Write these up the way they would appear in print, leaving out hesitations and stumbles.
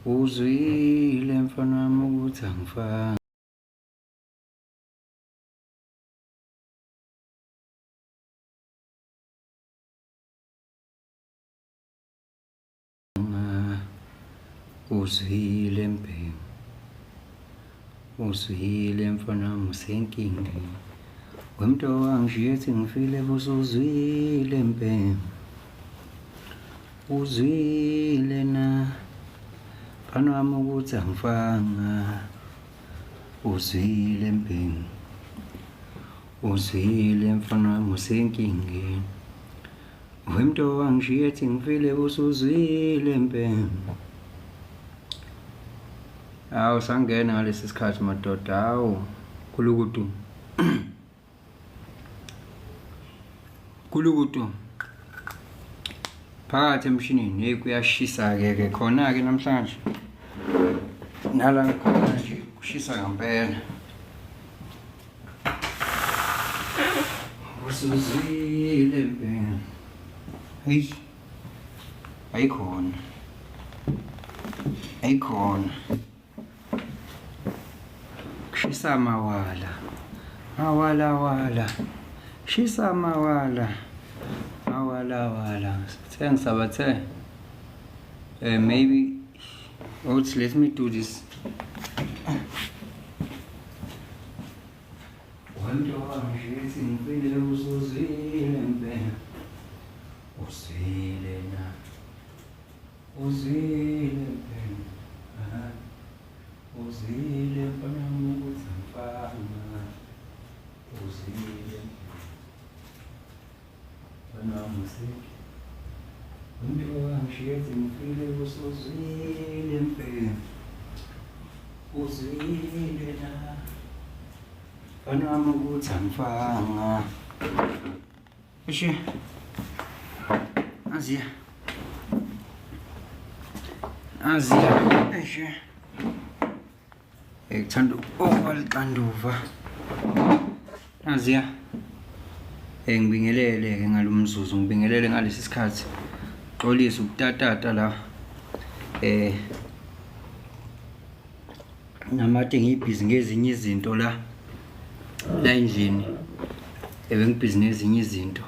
Uzwile mfana wami ukuthi angifanga uzwile mpembe, uzwile mfana wami usenkingeni, wemntu wangishiya ethi ngifile busuzwile mpembe, uzwile na mfana wami ukuthi angifanga, uzwile mpembe, uzwile mfana wami usenkingeni, wemntu wangishiya ethi ngifile busuzwile mpembe. Hawu sangena ngalesi sikhathi madoda, hawu kulukutu kulukutu phakathi emshinini. Hey, kuyashisa-ke khona-ke namhlanje, nala ngikhona nje kushisa ngempela. Usuzwile mpela, heyi ayikhona ayikhona, kushisa mawala mawala wala, shisa mawala mawala wala. Sengisabathe maybe let me do this. Wemntu wangishiya ethi ngifile busuzwile mpela, uzwile na, uzwile mpela, uzwile mfana wami ukuthi angifanga, uzwile mfana wami usenkingeni, wemntu wangishiya ethi ngifile busuzwile mpela, uzwile na mfana wami ukuthi angifanga. Eshe Aziya eshe ngithanda ukwalixanduva. Aziya ngibingelele-ke ngalo mzuzu, ngibingelele ngalesi sikhathi, xolisa ukutatata la namade ngiyibhizi ngezinye izinto la endlini, bengibhizi nezinye izinto,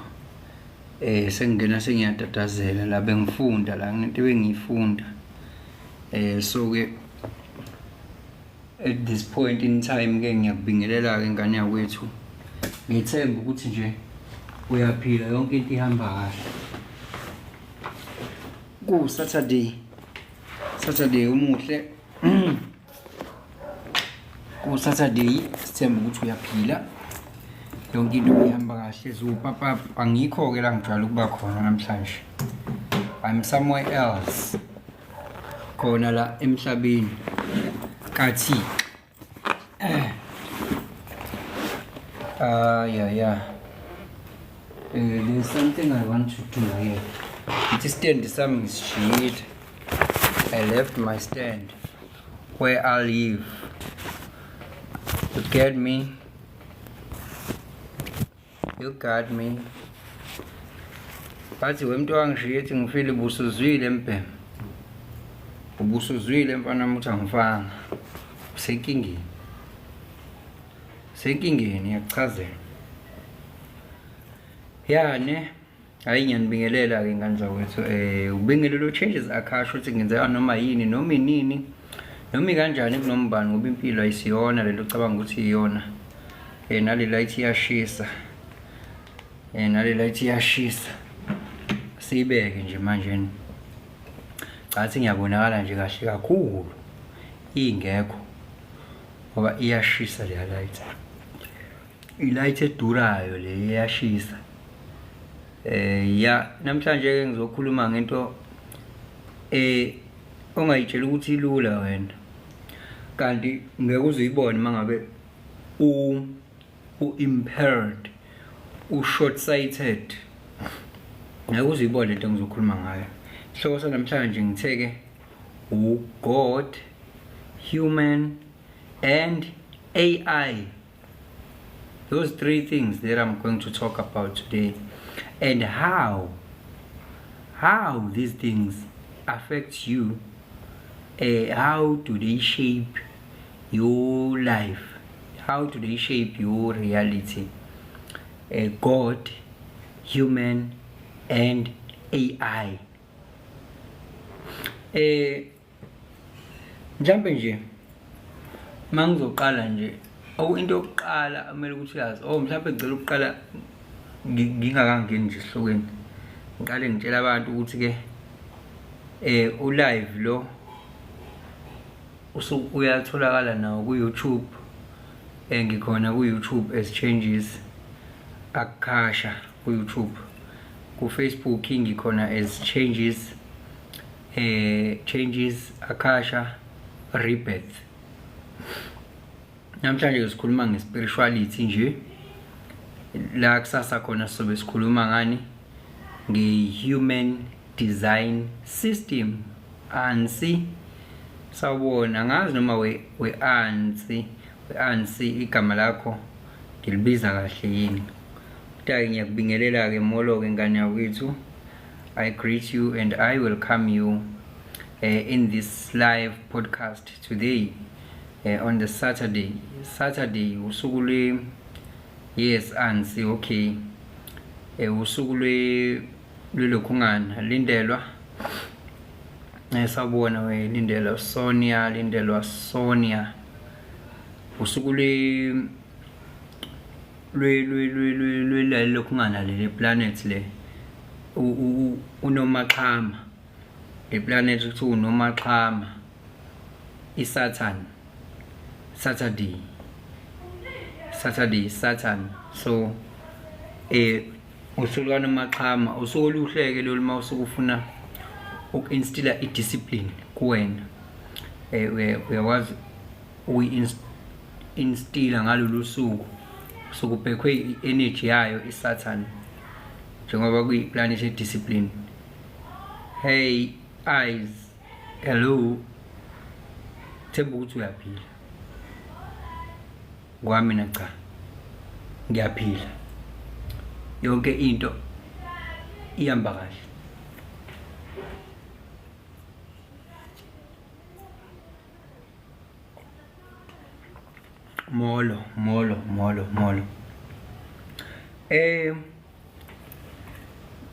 sengingena sengiyatatazela la, bengifunda la nginento ebengiyifunda. So-ke at this point in time-ke ngiyakubingelela-ke ngane yakwethu, ngithemba ukuthi nje uyaphila, yonke into ihamba kahle. Saturday umuhle Saturday, sithemba ukuthi uyaphila, yonke into ihamba kahle. Zupapa angikho-ke la ngijwayele ukuba khona namhlanje, I'm somewhere else, khona la emhlabeni kathi there's something I want to do here. It is stand some shit. I left my stand where I live. You get me? You got me? Bathi wemntu wangishiya ethi ngifile busuzwile mpembe, ubusuzwile mfana wami ukuthi angifanga, usenkingeni, usenkingeni, iyakuchazela. Ya ne, hayi ngiyanibingelela-ke ngane zakwethu, ubingelelo changes akhasho ukuthi ngenzeka noma yini noma inini noma ikanjani kunombani, ngoba impilo ayisiyona lento ocabanga ukuthi iyona. Nale light iyashisa, nale light iyashisa, siyibeke nje manje. Cathi ngiyabonakala nje kahle kakhulu ingekho, ngoba iyashisa le light, i-light edurayo le iyashisa. Ya namhlanje-ke ngizokhuluma ngento ongayitshela ukuthi ilula wena, kanti ngeke uzuyibone mangabe u-impaired, u-short sighted, ngeke uzuyibone lento engizokhuluma ngayo. Isihloko sanamhlanje ngithe-ke God, human and AI. Those three things that I'm going to talk about today, and how these things affects you, how do they shape your life? How do they shape your reality? God, human, and AI. Mhlambe nje mangizoqala nje into yokuqala amele ukuthi uyazi mhlambe ngicela ukuqala ngingakangeni nje esihlokweni ngiqale ngitshela abantu ukuthi ke ulive lo uyatholakala nawo ku YouTube. Ngikhona ku YouTube as Changes Akasha ku YouTube. Ku Facebook ngikhona as Changes Akasha Rebirth. Namhlanje sikhuluma ngespirituality nje. La kusasa khona sobe sikhuluma ngani nge-human design system. ANSI sawubona ngazi noma we-ANSI igama lakho ngilibiza kahle yini. Kodwa ngiyakubingelela ke molo ke ngane yakwethu. I greet you and I welcome you in this live podcast today on the Saturday usuku lwe yes ANSI okay usuku lwelokhungana lindelwa sawubona we lindelwa Sonia usuku lokhungana le planet le uNomaqhama le planet ukuthi uNomaqhama Saturday Saturn. So usuku kaNomaqhama usuku oluhleke lo uma usukufuna ukinstilla idiscipline kuwena. Uyakwazi instilla ngalolu suku sokubhekwe i-energy yayo iSaturn njengoba kuyiplanet ye-discipline. Hey eyes, hello, themba ukuthi uyaphila. Kwami na cha ngiyaphila, yonke into ihamba kahle. Molo.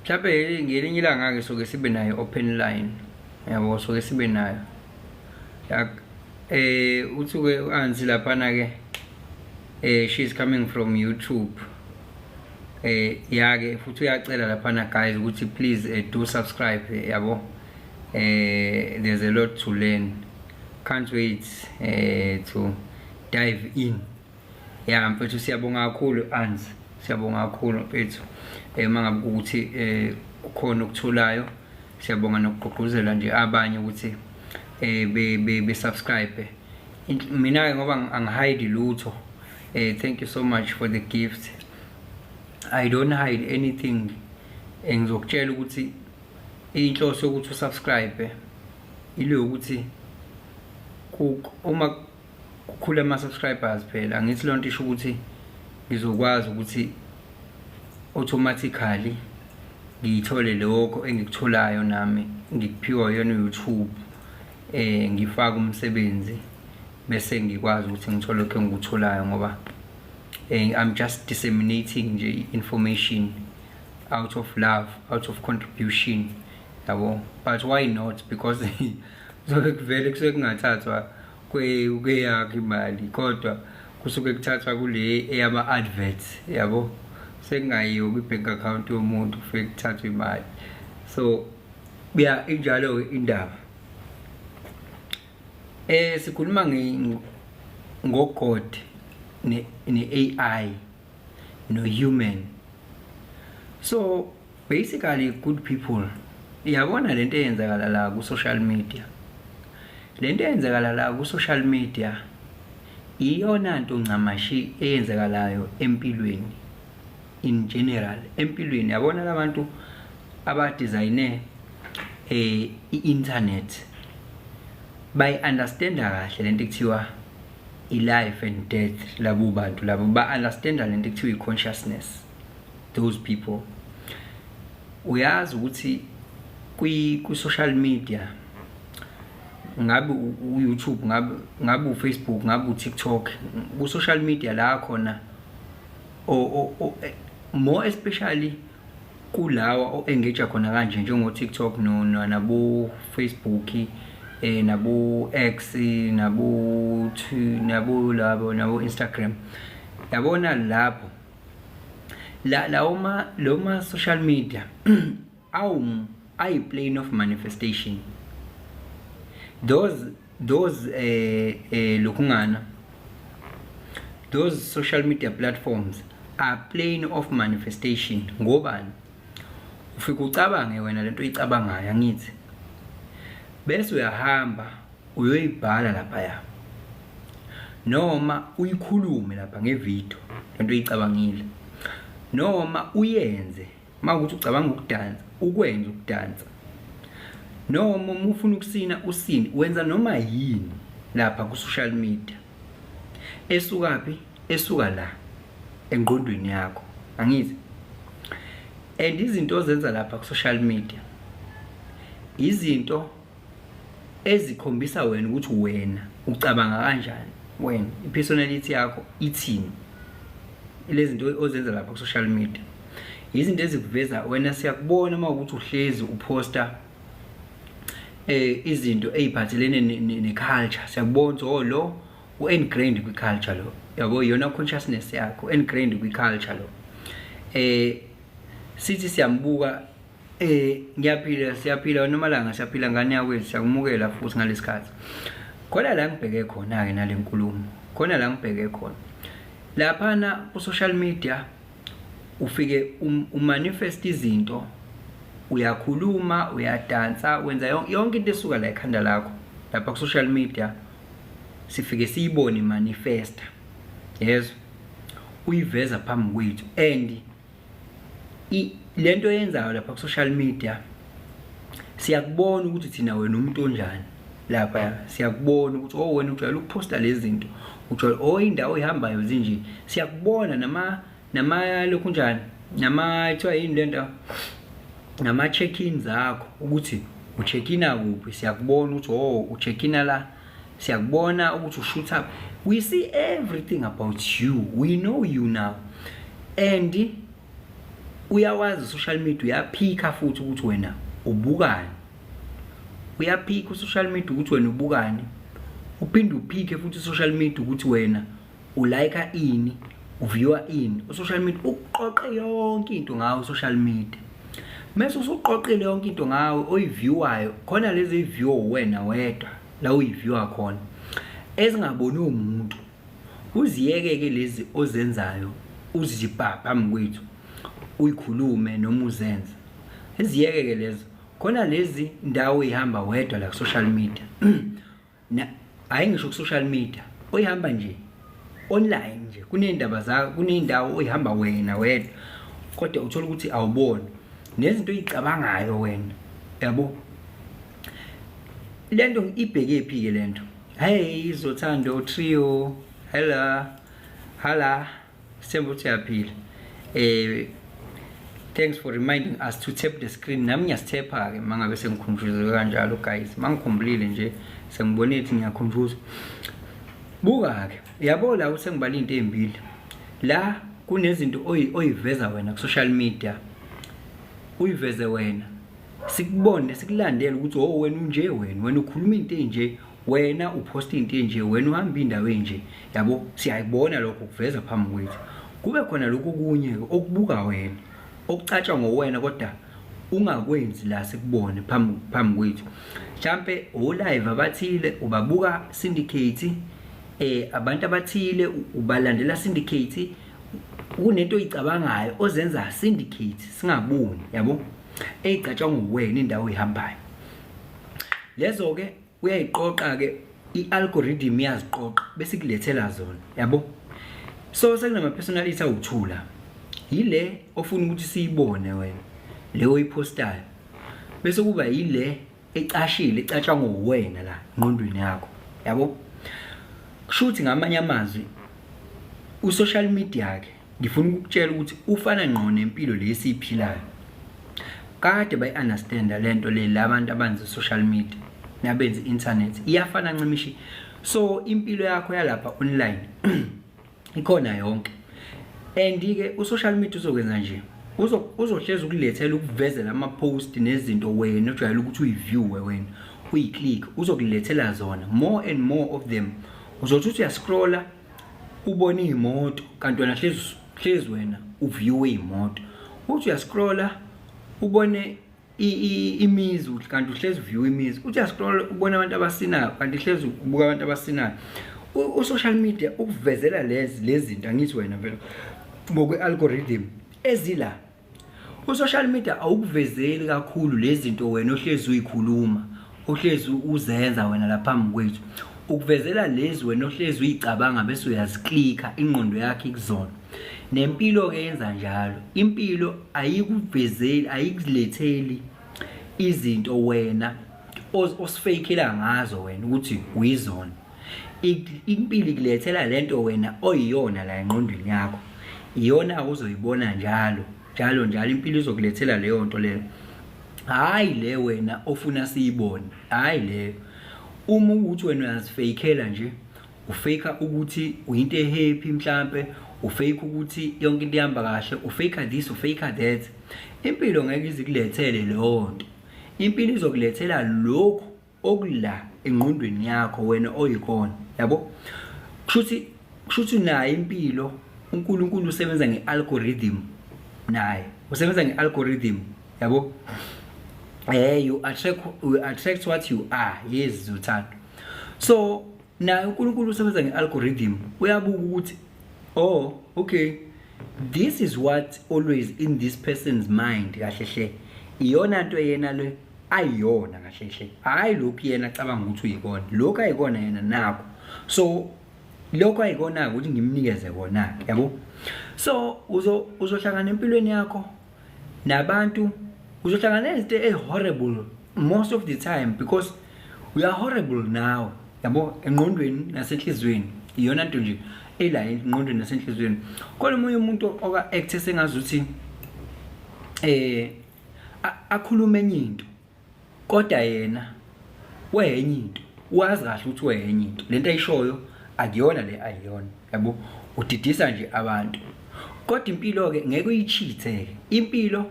Mhlawumbe ngelinye ilanga ke soke sibe nayo open line. Yabo soke sibe nayo. Uthuke uANSI laphana ke she's coming from YouTube. Yake futhi uyacela laphana guys ukuthi please do subscribe yabo. There's a lot to learn. Can't wait to dive in. Mfethu siyabonga kakhulu ANSI. Siyabonga kakhulu mfethu. Mangabe ukuthi kukhona ukuthulayo siyabonga nokugqugquzela nje abanye ukuthi be subscribe. Mina ngoba angihide lutho. Thank you so much for the gift. I don't hide anything. Ngizokutshela ukuthi inhloso ukuthi usubscribe ile ukuthi uma kukhula ama subscribers phela angithi lonto isho ukuthi ngizokwazi ukuthi automatically ngithole lokho engikutholayo nami ngikuphiwa yona YouTube ngifaka umsebenzi bese ngikwazi ukuthi ngithole lokho engikutholayo ngoba I'm just disseminating nje information out of love, out of contribution yabo. But why not? Because kuvele kusuke kungathathwa kweyakhe imali kodwa kusuke kuthathwa kule eyama adverts yabo. Sengayiyo kwi-bank account yomuntu ufike kuthathwa imali. So injalo indaba. Sikhuluma ngogod ne-AI no-human. So basically good people, iyabona lento eyenzakala la ku social media. Lento eyenzakala la ku social media iyona nto ncamashi eyenzakalayo empilweni in general. Empilweni yabona labantu abadesigne i-internet bayi-understanda kahle lento ekuthiwa i-life and death. Labo bantu labo ba-understanda lento ekuthiwa i-consciousness. Those people uyazi ukuthi ku social media, ngabe u-YouTube, ngabe u-Facebook, ngabe u-TikTok, ku social media la khona more especially kulawa o-engage khona kanje njengo TikTok nabo Facebook, nabo X, nabo Instagram. Yabona lapho loma social media ay plane of manifestation. Those lokungana, those social media platforms are plane of manifestation. Ngobani? Ufika ucabange wena lento oyicabangayo angithi, bese uyahamba uyoyibhala lapha ya, noma uyikhulume lapha ngevideo lento oyicabangile, noma uyenze mawukuthi ucabanga ukudansa ukwenza ukudansa, noma ufuna ukusina usini, wenza noma yini lapha ku social media esukaphi, esuka la engqondweni yakho angithi. And izinto ozenza lapha ku social media izinto ezikhombisa wena ukuthi wena ucabanga kanjani, wena ipersonality yakho ithini. Lezi zinto ozenza lapha ku social media izinto ezikuveza wena. Siyakubona mawukuthi uhlezi uposta izinto eziphathelene ne-culture, siyakubona lo u-ingrained kwi-culture lo, yabo yona consciousness yakho ingrained kwi-culture lo. Sithi siyambuka ngiyaphila, siyaphila nomalanga, siyaphila ngane yakwethu, siyakumukela futhi ngalesikhathi. Khona la ngibheke khona ke nale nkulumo, khona la ngibheke khona laphana ku social media ufike umanifest izinto, uyakhuluma, uyadansa, wenza yonke into esuka la ekhanda lakho lapha ku social media, sifike siyibone manifesta. Yes, uyiveza phambi kwethu. And lento yenzayo lapha ku social media siyakubona ukuthi thina wena umuntu onjani lapha, siyakubona ukuthi wena ujwayele ukuposta lezi zinto, ujwayele indawo oyihambayo zinje, siyakubona nama lokhu njani, nama ethiwa yini lento, nama check-ins zakho ukuthi u-check-ina kuphi, siyakubona ukuthi u-check-ina la, siyakubona ukuthi u-shoot up. We see everything about you, we know you now. And uyawazi social media, uyaphika futhi ukuthi wena ubukani, uyaphika social media ukuthi wena ubukani, uphinde uphike futhi social media ukuthi wena ulike ini, uviewer ini. Social media uqoqe yonke into ngawo social media, mase usuqoqile yonke into ngawo oyiviewayo. Khona lezi iview wena wedwa la uyiviewa khona ezingaboni umuntu, uziyeke lezi ozenzayo uzibha phambi kwethu uyikhulume noma uzenze, eziyeke lezo. Khona lezi ndawo ihamba wedwa la social media na ayingisho ku social media, oyihamba nje online nje, kunendaba zakho, kunendawo oyihamba wena wedwa, kodwa uthola ukuthi awuboni nezinto oyicabangayo wena, yabo. Lento ibheke phi ke lento? Hey Zothando Trio, hala sembo siyaphila. Thanks for reminding us to tap the screen. Nami ngiyasithepha ke mangabe sengikhunjuzwe kanjalo guys, mangikhumbulile nje sengibone ukuthi ngiyakhunjuzwa. Buka ke, yabo la usengibala into ezimbili la, kunezinto oyiveza wena ku social media, uyiveze wena, sikubone sikulandele ukuthi wena unje, wena ukhuluma into enje, wena uposta into enje, wena uhamba indawo enje, yabo. Siyayibona lokho kuveza phambi kwethu. Kube khona lokho kunye okubuka wena, okucatsha ngowena kodwa ungakwenzi la sikubone phambi kwethu. Mhlambe o live abathile ubabuka syndicate, abantu abathile ubalandela syndicate, kunento oyicabangayo ozenza syndicate singaboni, yabo, ezicatsha ngowena indawo oyihambayo. Lezo ke uyayiqoqa ke, i-algorithm iyaziqoqa bese kulethela zona, yabo. So sekunama personality awuthula, yile ofuna ukuthi siyibone wena le oyipostayo, bese kuba yile ecashile, ecatsha ngowena la ngqondweni yakho, yabo. Kushuthi ngamanye amazwi u-social media ke ngifuna ukukutshela ukuthi ufana ngqo nempilo lesiphilayo. kade bayi-understanda lento le labantu abenza social media nabenza internet iyafana ncimishi. So impilo yakho yalapha online ikhona yonke, and ke u-social media uzokwenza nje uzohlezi ukulethela ukuvezela ama-post nezinto wena ojwayele ukuthi uyiviewe wena uyi-click, uzokulethela zona more and more of them. Uzothi uyascrolla ubone imoto kanti wena hlezi wena uviewe imoto, uthi uyascrolla ubone imizi kanti uhlezi uviewe imizi, uthi uyascrolla ubone abantu abasinayo kanti hlezi ubuka abantu abasinayo. U-social media ukuvezela lezi zinto angithi wena vele ngokwe-algorithm ezila. U-social media awukuvezeli kakhulu lezi zinto wena ohlezi uyikhuluma, ohlezi uzenza wena laphambi kwethu, ukuvezela lezi wena ohlezi uyicabanga bese uyaziklikha ingqondo yakhe ikuzona. Nempilo ke yenza njalo, impilo ayikuvezeli ayikuletheli izinto wena osifakela ngazo wena ukuthi uyizona. Impilo ikulethela lento wena oyiyona la engqondweni yakho, iyona uzoyibona njalo impilo izokulethela leyo nto leyo, hayi le wena ofuna siyibone, hayi leyo. Uma ukuthi wena uyazifakela nje, ufaka ukuthi uyinto ehappy mhlambe, ufake ukuthi yonke into ihamba kahle, ufaka this ufaka that, impilo ngeke izikulethele leyo nto. Impilo izokulethela lokho okula engqondweni yakho wena oyikhona, yabo. Kushuthi nayo impilo uNkulunkulu usebenza nge-algorithm, naye usebenza nge-algorithm, yabo. You attract what you are, yes uthando. So naye uNkulunkulu usebenza nge-algorithm, uyabuka ukuthi oh okay, this is what always in this person's mind kahle hle, iyona nto yena le ayiyona kahle hle, hayi lokhu yena acabanga ukuthi uyikona, lokhu ayikona yena nakho. So lokho ayikona ukuthi ngimnikeze kona, yabo. So uzohlangana empilweni yakho nabantu, uzohlangana nezinto horrible most of the time because we are horrible now, yabo, engqondweni nasenhlizweni. Iyona nto nje ela engqondweni nasenhlizweni. Kodwa umunye umuntu oka-act sengazuthi akhuluma enye into kodwa yena wenye into, wazi kahle ukuthi wenye into, lento ayishoyo akuyona le ayiyona, yabo. Udidisa nje abantu. Kodwa impilo ke ngeke uyichithe, impilo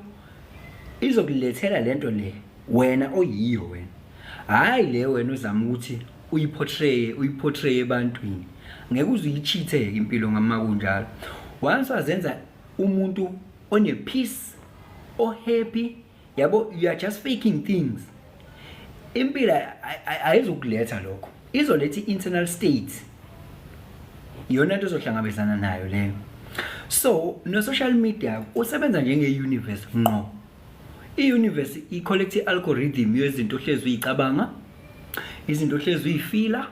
izokulethela lento le wena oyiyo wena, hayi le wena uzama ukuthi uyiportray ebantwini. Ngeke uziyichithe impilo ngama kunjalo. Once wazenza umuntu one peace or happy, yabo, you are just faking things. Impilo ayizokuletha lokho, izoletha internal state, iyona nto ozohlangabezana nayo leyo. So no social media usebenza njenge-universe ngqo. I-universe i-collect i-algorithm yezinto ohlezi uyicabanga, izinto ohlezi uyifila,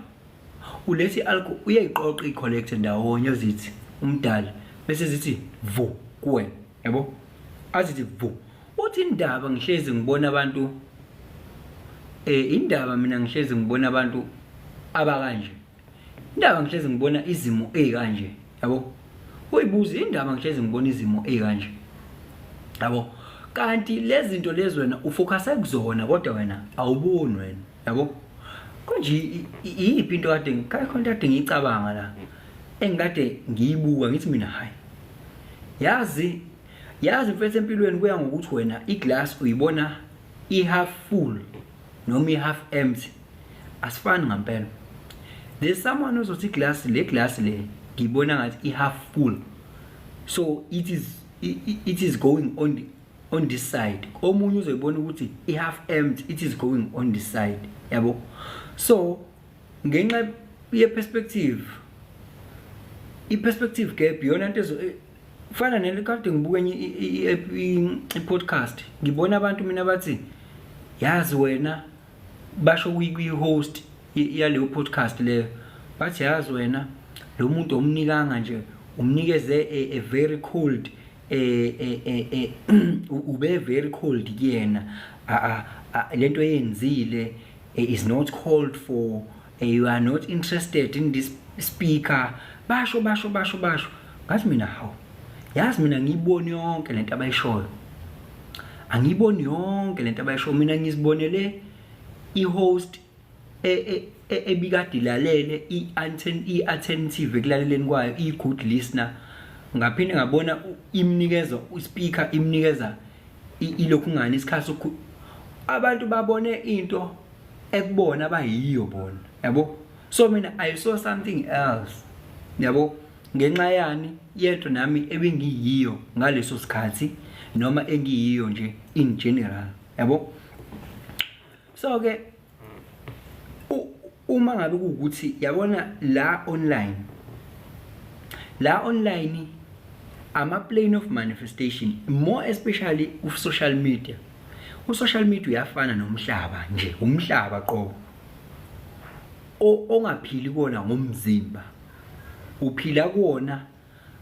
ulethi uyayiqoqa i-collect ndawonye zithi umdala bese zithi vu kuwena, yabo. Azithi vu, uthi indaba ngihlezi ngibona abantu indaba mina ngihlezi ngibona abantu abakanje, indaba ngihlezi ngibona izimo ezikanje, yabo. Uyibuza indaba ngihlezi ngibona izimo ezikanje, yabo. Kanti lezi zinto lezi wena ufocus ekuzona kodwa wena awuboni wena, yabo. Konje iyiphi into kade ngicabanga la engikade ngiyibuka ngithi mina hayi, yazi mfethu empilweni kuya ngokuthi wena iglass uyibona i-half full noma i-half empty, asifani ngampela. There's someone ozothi le glass le ngibona ngathi i-half full, so it is going on this side. Omunye uzoyibona ukuthi i-half empty, it is going on this side, yabo. So ngenxa ye-perspective, i-perspective gap yona nto fana nelikade ngibuka i-podcast, ngibona abantu mina bathi yazi wena, basho kwi-host yaleyo podcast leyo, bathi yazi wena lo muntu omnikanga nje, umnikeze a very cold ube very cold kuyena, lento yenzile is not called for, you are not interested in this speaker, basho. Ngathi mina hawu, yazi mina ngiyibona yonke lento abayishoyo, angiyiboni yonke lento abayisho. Mina ngizibonele i-host ebikade ilalele i-attentive ekulaleleni kwayo, i-good listener. Ngaphinde ngabona imnikeza uspeaker, imnikeza ilokhu ngani isikhathi abantu babone into ekubona abayiyo bona, yabo. So mina I saw something else, yabo, ngenxa yani yento nami ebengiyiyo ngaleso sikhathi noma engiyiyo nje in general, yabo. So ke uma ngabe ukuthi yabona la online ama plane of manifestation, more especially with social media. Social media uyafana nomhlaba nje, umhlaba qobo ongaphili kona ngomzimba, uphila kuona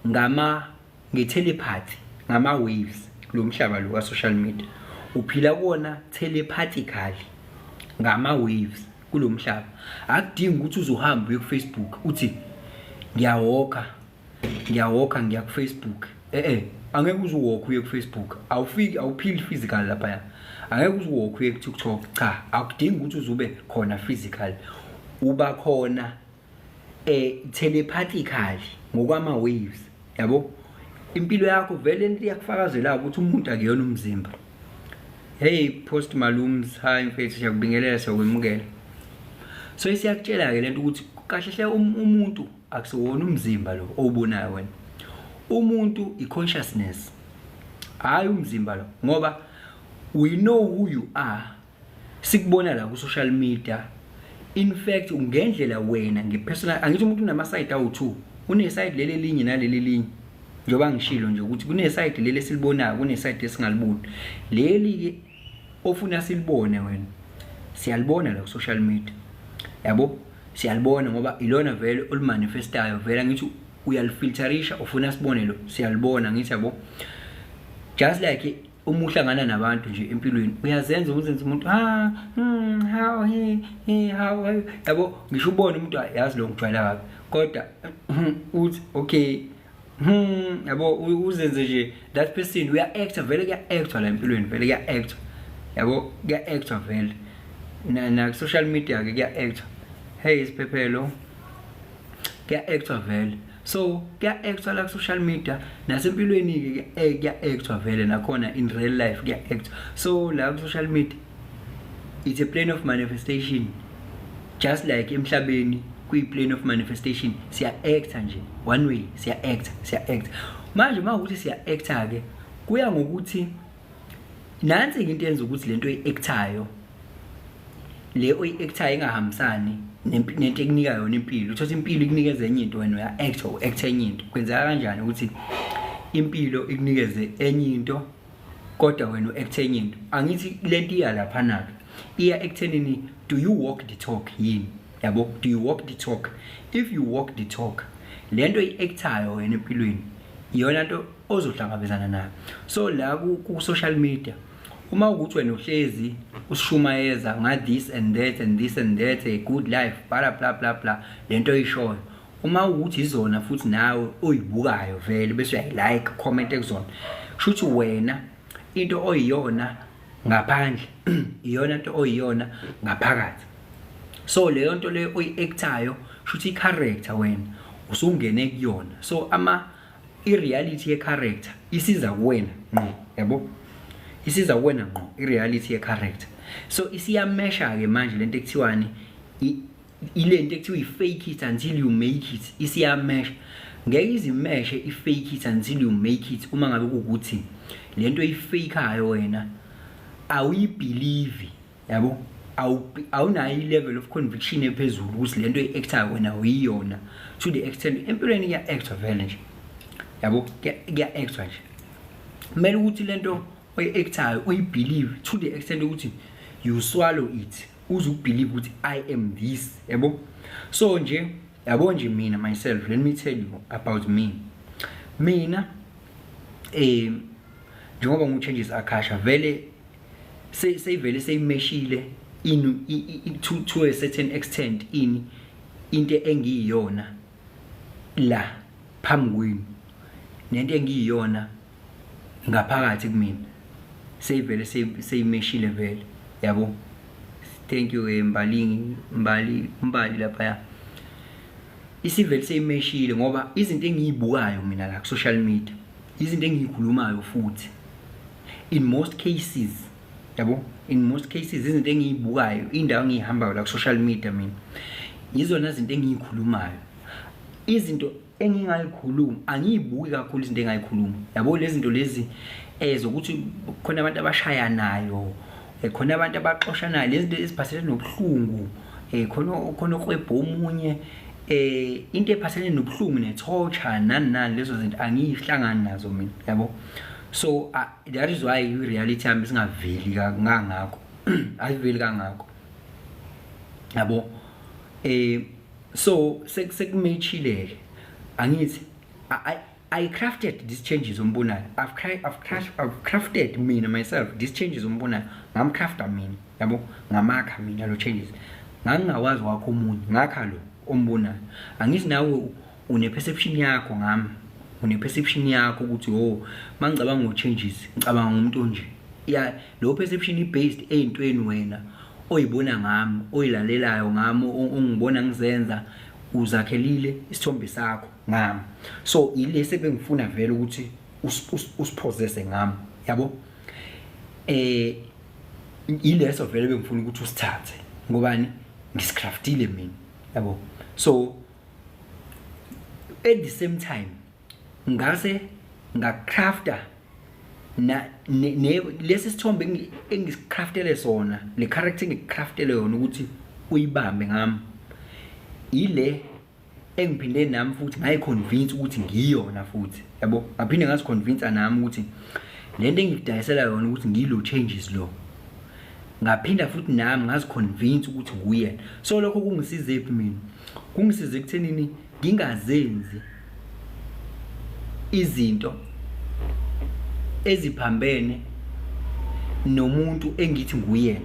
nge-telepathy, ngama waves. Lo mhlaba lo ka social media uphila kuona telepathically ngama waves kulo mhlaba. Akudingi ukuthi uzohamba uye ku Facebook uthi ngiyawalka ngiya ku Facebook. Angeke uzowalk uye ku Facebook, awuphili physical lapha. Angeke uzowalk uye ku TikTok, cha. Akudingi ukuthi uzube khona physical, uba khona telepathically ngokwama waves, yabo. Impilo yakho vele into yakufakazela ukuthi umuntu akuyona umzimba. Hey Post Malums, hi mfethu, siyakubingelela, siyakwemukela. So isiyakutshela ke lento ukuthi kahle hle umuntu akusiwona umzimba lo owubonayo wena. Umuntu i-consciousness, hayi umzimba lo, ngoba we know who you are. Sikubona la ku social media. In fact ungendlela wena ngepersonal, angithi umuntu unama side awu2, une side leli linye naleli linye. Njoba ngishilo nje ukuthi kune side leli silibonayo, kune side esingaliboni. Leli ke ofuna silibone wena, siyalibona la ku social media, yabo. Siyalibona ngoba ilona vele olumanifestayo, vele ngithi uyalifilterisha, ufuna sibone lo, siyalibona ngithi, yabo. Just like uma uhlangana nabantu nje empilweni, uyazenza umuntu how how, yabo. Ngisho ubone umuntu yazi lo ngijwayela kabi, kodwa uthi okay, yabo, uzenze nje that person uya actor, vele kuya actor la empilweni, vele kuya actor, yabo, kuya actor vele na social media ke kuya actor. Hey isiphephelo, kuya actor vele. So kuya actor la social media, nasempilweni ke kuya actor vele, nakhona in real life kuya actor. So la social media it's a plane of manifestation, just like emhlabeni kuyi plane of manifestation. Siya actor nje one way, siya actor. Manje mawukuthi siya actor ke kuya ngokuthi nansi into yenza ukuthi lento eyi-actayo, le oyi-actayo ingahambisani nento ekunika yona impilo. Uthola impilo ikunikeza enye into, wena uya actor enye into. Kwenzeka kanjani ukuthi impilo ikunikeze enye into kodwa wena u-actor enye into? Angithi lento iya lapha nake, iya ekuthenini do you walk the talk yini, yabo. Do you walk the talk? If you walk the talk, lento i-actayo wena empilweni iyona nto ozohlangabezana nayo. So la ku social media, uma ukuthi wena uhlezi usishumayeza nga this and that and this and that, a good life, bla bla bla bla, lento oyishoyo, uma ukuthi izona futhi nawe oyibukayo vele bese uyayilike, comment ekuzona, shuthi wena into oyiyona ngaphandle iyona into oyiyona ngaphakathi. So leyo nto leyo oyi-actayo shuthi i-character wena usungene kuyona. So i-reality ye-character isiza kuwena ngqo, yabo. Isiza kuwena ngqo i-reality ye-character. So isiyamesha ke manje lento ekuthiwani ilento ekuthiwa i-fake it until you make it. Isiyamesha, ngeke izimeshe i-fake it until you make it. Uma ngabe ukuthi lento oyi-fakeayo wena awuyibelieve, yabo, awunayo i-level of conviction ephezulu ukuthi lento oyi-actayo wena uyiyona, to the extent empilweni kuya-actwa vele nje, yabo, kuya-actwa nje. Kumele ukuthi lento oyi-actayo uyibelieve to the extent ukuthi you swallow it, uze ubelieve ukuthi I am this, yabo. So nje, yabo, nje mina myself, let me tell you about me. Mina njengoba ngu-Changes Akasha, vele vele seyimeshile to a certain extent into engiyiyona la phambi kwenu, nento engiyiyona ngaphakathi kumina seyivele seyimeshile vele yabo. Thank you mbali lapha. Isivele seyimeshile ngoba izinto engiyibukayo mina la ku social media, izinto engiyikhulumayo futhi in most cases yabo, in most cases izinto engiyibukayo, indawo engiyihambayo la ku social media mina, yizona izinto engiyikhulumayo. Izinto engingayikhuluma angiyibuki kakhulu izinto engayikhuluma yabo, lezi zinto lezi zokuthi khona abantu abashayanayo, khona abantu abaxoshanayo, lezi zinto eziphathelene nobuhlungu, khona okwebho omunye, into ephathelene nobuhlungu ne-torture nani lezo zinto angiyihlangani nazo mina yabo. So that is why i-reality yami singaveli kangako ayiveli kangako yabo. So sekumechile angithi I crafted these changes umbonayo. I've crafted mina myself these changes umbonayo. Ngamcrafta mina yabo, ngamakha mina lo changes. Ngangingawazi wakho umunye ngakha lo ombonayo. Angithi nawe une perception yakho ngami, une perception yakho ukuthi mangicabanga ngo changes ngicabanga umuntu onje. Yeah, lo perception is based eyintweni wena oyibona ngami, oyilalelayo ngami, ongibona ngizenza, uzakhelile isithombe sakho ngami. So ilese bengifuna vele ukuthi usipossesse ngami yabo. Ileso vele bengifuna ukuthi usithathe ngobani ngiscraftile mina yabo. So at the same time ngase ngacrafta na lesi sithombe engisicraftele sona, le character ngicraftele yona ukuthi uyibambe ngami, ile engiphinde nami futhi ngayiconvince ukuthi ngiyona futhi yabo. Ngaphinde ngasiconvince nami ukuthi lento engidayisela yona ukuthi ngilo changes lo, ngaphinda futhi nami ngaziconvince ukuthi nguyena. So lokho kungisize ephi mina, kungisize ekuthenini ngingazenzi izinto eziphambene nomuntu engithi nguyena.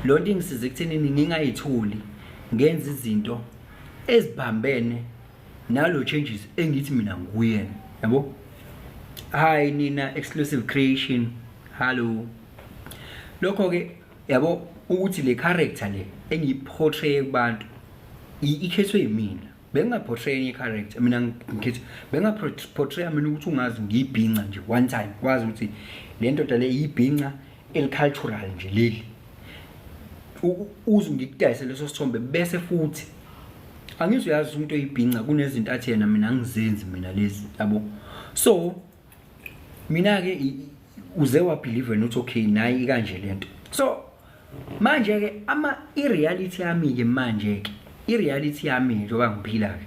Lo nto ingisize ekuthenini ngingayitholi ngenza izinto eziphambene nalo changes engithi mina nguyena yabo. Hi nina exclusive creation, hello. Lokho ke yabo ukuthi le character le engiyiportray kubantu ikhethwe yimina. Bengaportray i-character mina ngikhethe, bengaportray mina ukuthi ungazi ngiyibhinqa nje one time, kwazi ukuthi le nto le yibhinqa el-cultural nje leli, uze ngikudayise leso sithombe bese futhi angizoyazi umuntu oyibhinqa kunezinto athi yena mina ngizenzi mina lezi yabo. So mina ke uze wabelieve ukuthi okay nayi kanje lento. So manje ke i-reality yami ke manje ke i-reality yami njengoba ngiphila ke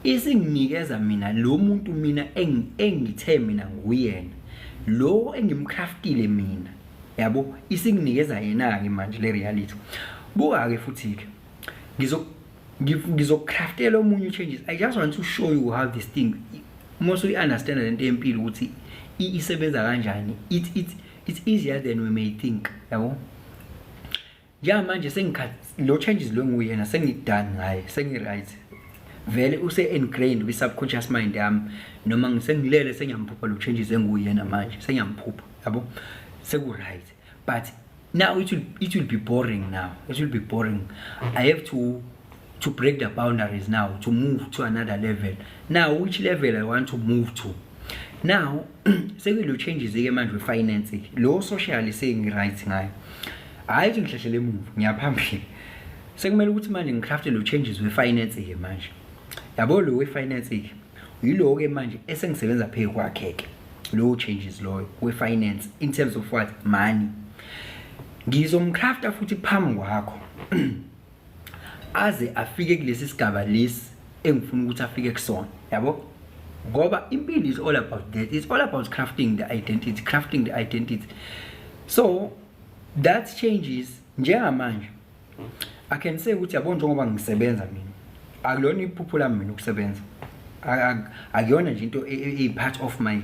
isinginikeza mina lo muntu mina engithe mina nguyena, lo engimcraftile mina yabo, isinginikeza yena ke manje le reality. Buka ke futhi ke ngizocraftela omunye changes. I just want to show you how this thing most we understand lento empilo ukuthi isebenza kanjani. It's easier than we may think yabo. Ja manje sengikhathi lo changes lo nguyena sengidone ngaye, sengiright vele use ingrained kwi subconscious mind yami, noma ngisengilele sengiyamphupha lo changes enguyena manje sengiyamphupha yabo, seku right. But now it will be boring now. It will be boring. I have to break the boundaries now, to move to another level. Now which level I want to move to? Now sekuyilo changes ke manje we finance lo socially saying right ngayo. Hayi ukuthi ngihlehlele emuva ngiyaphambili. Sekumele ukuthi manje ngicrafte lo changes we finance ke manje. Yabo lo we finance ke yilo ke manje esengisebenza phe kwakhe ke. Lo changes lo we finance in terms of what money. Ngizomcrafta futhi phambi kwakho aze afike kulesi sigaba lesi engifuna ukuthi afike kusona yabo. Ngoba impilo is all about that. It's all about crafting the identity, so that changes njengamanje. I can say ukuthi yabo njengoba ngisebenza mina akulona iphupho lami mina ukusebenza, akuyona nje into a part of my,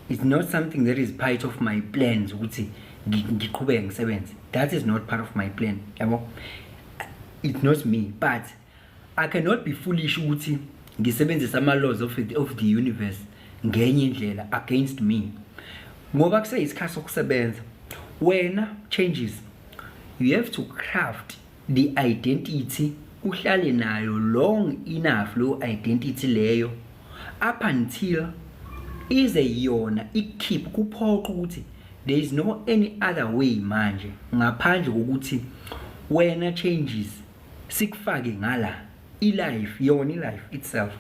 it's not something that is part of my plans ukuthi ngiqhubeke ngisebenze. That is not part of my plan yabo. It's not me, but I cannot be foolish ukuthi ngisebenzisa ama laws of the universe ngenye indlela against me. ngoba kuseyisikhathi sokusebenza wena changes you have to craft the identity uhlale nayo long enough lo identity leyo up until ize yona ikeep kuphoqa ukuthi there is no any other way manje ngaphandle kokuthi wena changes sikufake ngala ilife yona ilife itself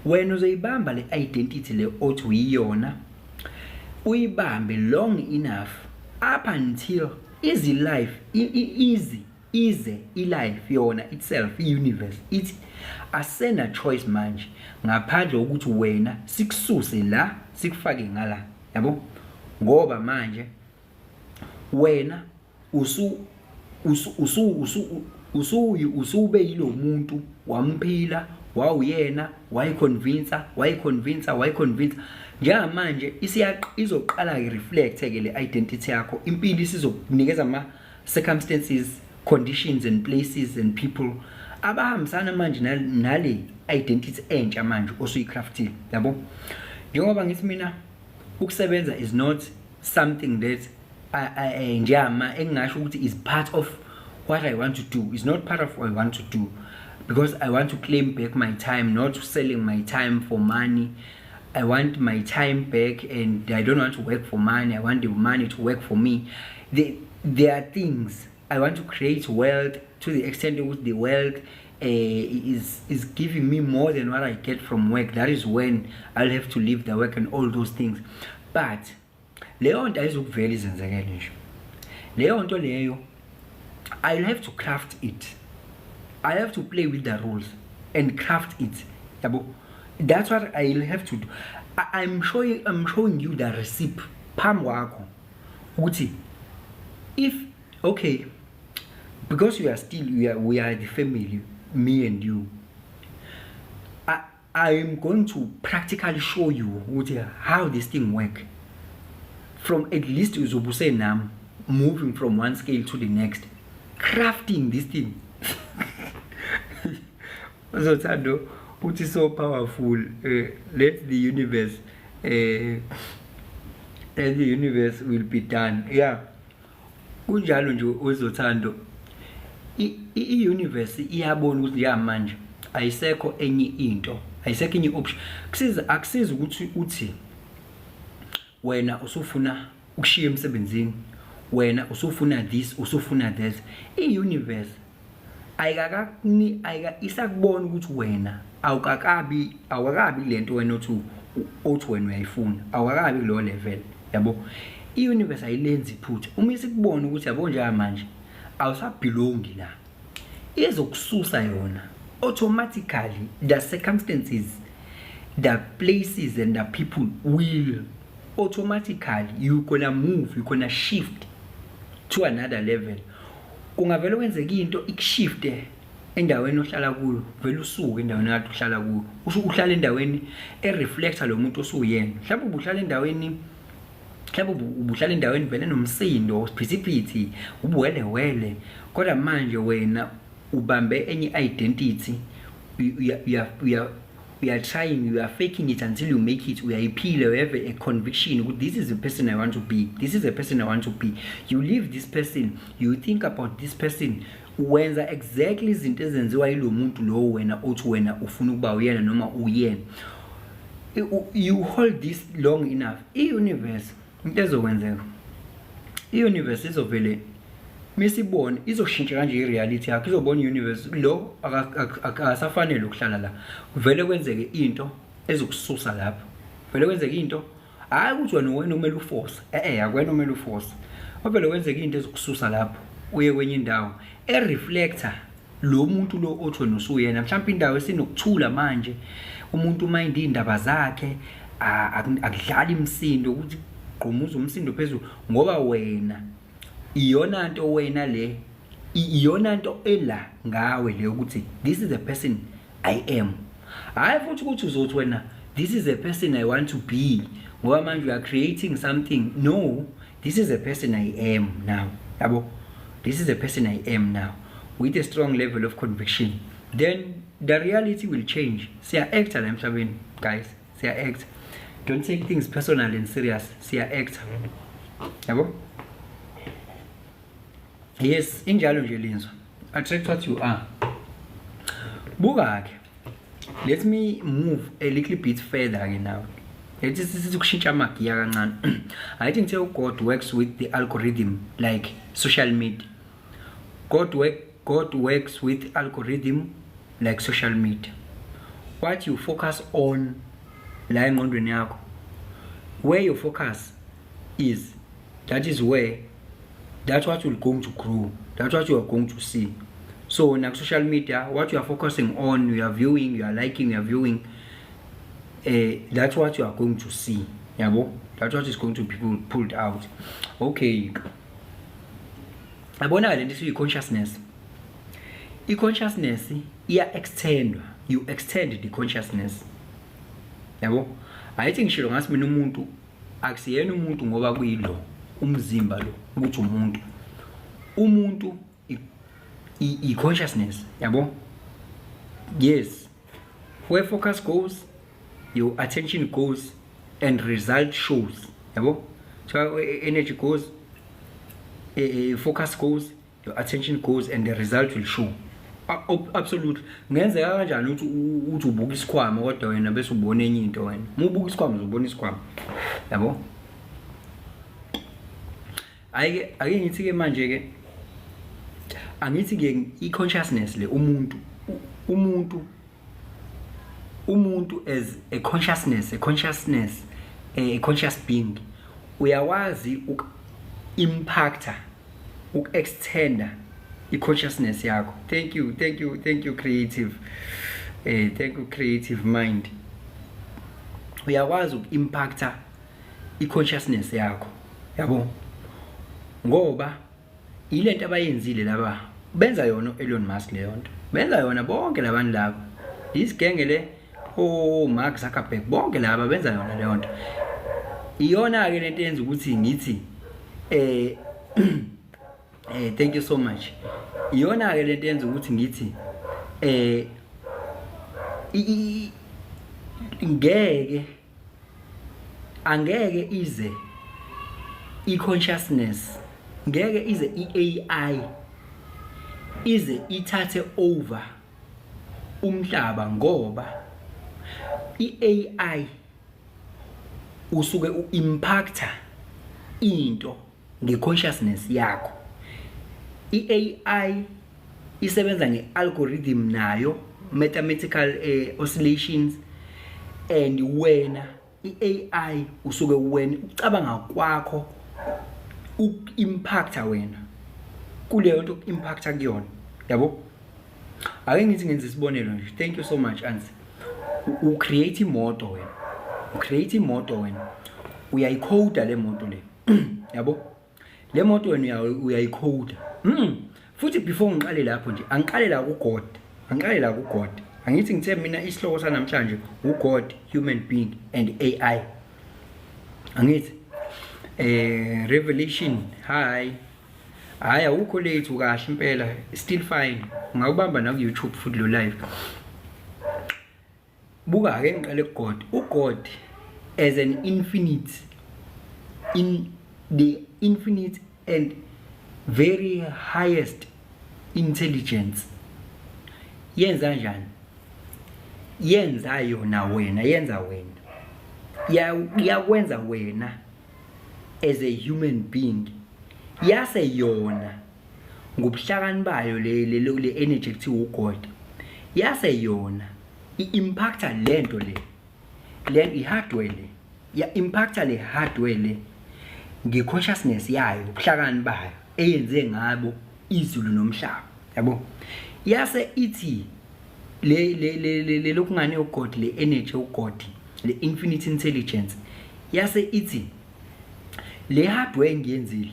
wena uzoyibamba le identity le othi uyiyona uyibambe long enough up until easy life ize ilife yona itself universe it asena choice manje ngaphandle ukuthi wena sikususe la sikufake ngala yabo ngoba manje wena usube yilo muntu wamphila wawuyena wayiconvince njengamanje izoqala ke reflect ke le identity yakho impilo isizokunikeza ama circumstances conditions and places and people abahambisana manje nale identity entsha manje osuyicraftile yabo njengoba ngithi mina ukusebenza is not something that njama engasho ukuthi is part of what I want to do. It's not part of what I want to do because I want to claim back my time, not selling my time for money. I want my time back and I don't want to work for money. I want the money to work for me. There are things I want to create wealth to the extent that the wealth is giving me more than what I get from work. That is when I'll have to leave the work and all those things. But leyo nto ayizokuvela izenzekele nje. Leyo nto leyo I'll have to craft it. I have to play with the rules and craft it. That's what I'll have to do. I'm showing you the recipe. Pam wako. If okay, because we are the family, me and you. I am going to practically show you how this thing works. From at least uzobuse nam, moving from one scale to the next. Crafting this thing. So Tando, it is so powerful. Let the universe will be done. Yeah. Kunjalo nje uzothando. I-universe iyabona ukuthi ya manje ayisekho enye into, ayisekho enye option. Akusiza ukuthi uthi wena usufuna ukushiya emsebenzini. Wena usufuna this usufuna that i-universe isakubona ukuthi wena awukakabi lento wena othi wena uyayifuna awukakabi lo level yabo i-universe ayilenzi iphutha uma isikubona ukuthi yabo nje manje awusabelongi la izokususa yona automatically. The circumstances, the places and the people will automatically, you're gonna move, you're gonna shift to another level. Kungavela kwenzeka into ikushifte endaweni ohlala kuyo, vele usuke endaweni yakho ohlala kuyo. Usuke uhlala endaweni ereflecta lo muntu osuyena. Mhlawumbe ubuhlala endaweni vele nomsindo, isiphithiphithi, ubuwelewele. Kodwa manje wena ubambe enye identity. We are trying, we are faking it until you make it. We are appeal, we have a conviction. This is the person I want to be. This is the person I want to be. You leave this person, you think about this person. Wenza exactly izinto ezenziwa yilo muntu lo wena othi wena ufuna ukuba uyena noma uyena. You hold this long enough. I-universe into ezokwenzeka. I-universe izovele mesibone izoshintsha kanje ireality yakho, izobona i-universe lo akasafanele ukuhlala la. Vele kwenzeke into ezokususa lapha. Vele kwenzeke into hayi ukuthi wena umele uforce. Akwena umele uforce. Vele kwenzeke into ezokususa lapha. Uye kwenye indawo reflector lo muntu lo othi wena usuyena. Mhlawumbe indawo esinokuthula manje. Umuntu mind indaba zakhe akudlali imsindo ukuthi gqumuza umsindo phezulu ngoba wena iyona nto wena le iyona nto ela ngawe le ukuthi this is the person I am. Hayi futhi ukuthi uzothi wena this is the person I want to be ngoba manje you are creating something. No, this is the person I am now. Yabo, this is the person I am now with a strong level of conviction. Then the reality will change. Siya act la emhlabeni guys, siya act. don't take things personal and serious. Siya actor. Yabo? Yes, injalo nje lenzo. Attract what you are. Buka ke. Let me move a little bit further again now. Let's ukushintsha amagiya kancane. I think God works with the algorithm like social media. God works with algorithm like social media. What you focus on la engqondweni yakho, where your focus is, that's what you're going to grow, that's what you are going to see. So on social media, what you are focusing on, you are viewing, you are liking, you are viewing, that's what you are going to see. Yabo? That's what is going to be pulled out. Okay. Abona le nto consciousness. I-consciousness iya-extendwa. You extend the consciousness. Yabo? I think ngishilo ngasi mina umuntu akusiyena umuntu ngoba kuyilo umzimba lo ukuthi umuntu. Umuntu i-consciousness. Yabo? Yes. Where focus goes, your attention goes and result shows. Yabo? So where energy goes, focus goes, your attention goes, and the result will show. Absolutely. Ngenzeka kanjani uthi ubuka isikhwama kodwa wena bese ubona enye into wena. Mubuka isikhwama uzobona isikhwama. Yabo? Ake ngithi ke manje ke angithi ke i-consciousness le umuntu as a consciousness, a conscious being, uyawazi uk-impacta, uk-extenda i-consciousness yakho. Thank you creative. Thank you creative mind. Uyawazi uk-impacta i-consciousness yakho. Yabo? Ngoba ilento abayenzile laba benza yona Elon Musk leyo nto. Benza yona bonke labantu laba. Isigenge le Mark Zuckerberg bonke laba benza yona leyo nto. Iyona ke lento yenza ukuthi ngithi thank you so much. Iyona ke lento yenza ukuthi ngithi angeke ize i-consciousness, ngeke ize i-AI ize ithathe over umhlaba ngoba i-AI usuke u-impacta into nge-consciousness yakho. I-AI isebenza nge-algorithm nayo, mathematical oscillations, and wena i-AI usuke wena ucabanga kwakho u-impacta wena kuleyo nto impacta kuyona. Yabo? Ake ngithi ngenze isibonelo nje. Thank you so much Ansi. U-create imoto wena. Uyayicoda le moto le. Yabo? Le moto wena uyayicoda. Futhi before ngiqale lapho nje, angiqale la ku-God. Angithi ngithe mina isihloko sanamhlanje u-God, human being and AI. Angithi revelation hi. Hayi awukho late kahle impela, still fine. Ngawubamba na ku YouTube futhi lo live. Buka ke ngiqale ku-God. U-God as an infinite, in the infinite and very highest intelligence. Yenza njani? Yenza yona wena, yakwenza wena as a human being. Yase yona ngobuhlakani bayo le energy ekuthiwa uGod. Yase yona i-impacta lento le i-hardware le. Ya-impacta le hardware le nge-consciousness yayo, ubuhlakani bayo eyenze ngabo izulu nomhlaba. Yabo? Yase ithi le lokungane uGod, le energy uGod, le infinite intelligence. Yase ithi le hardware ngiyenzile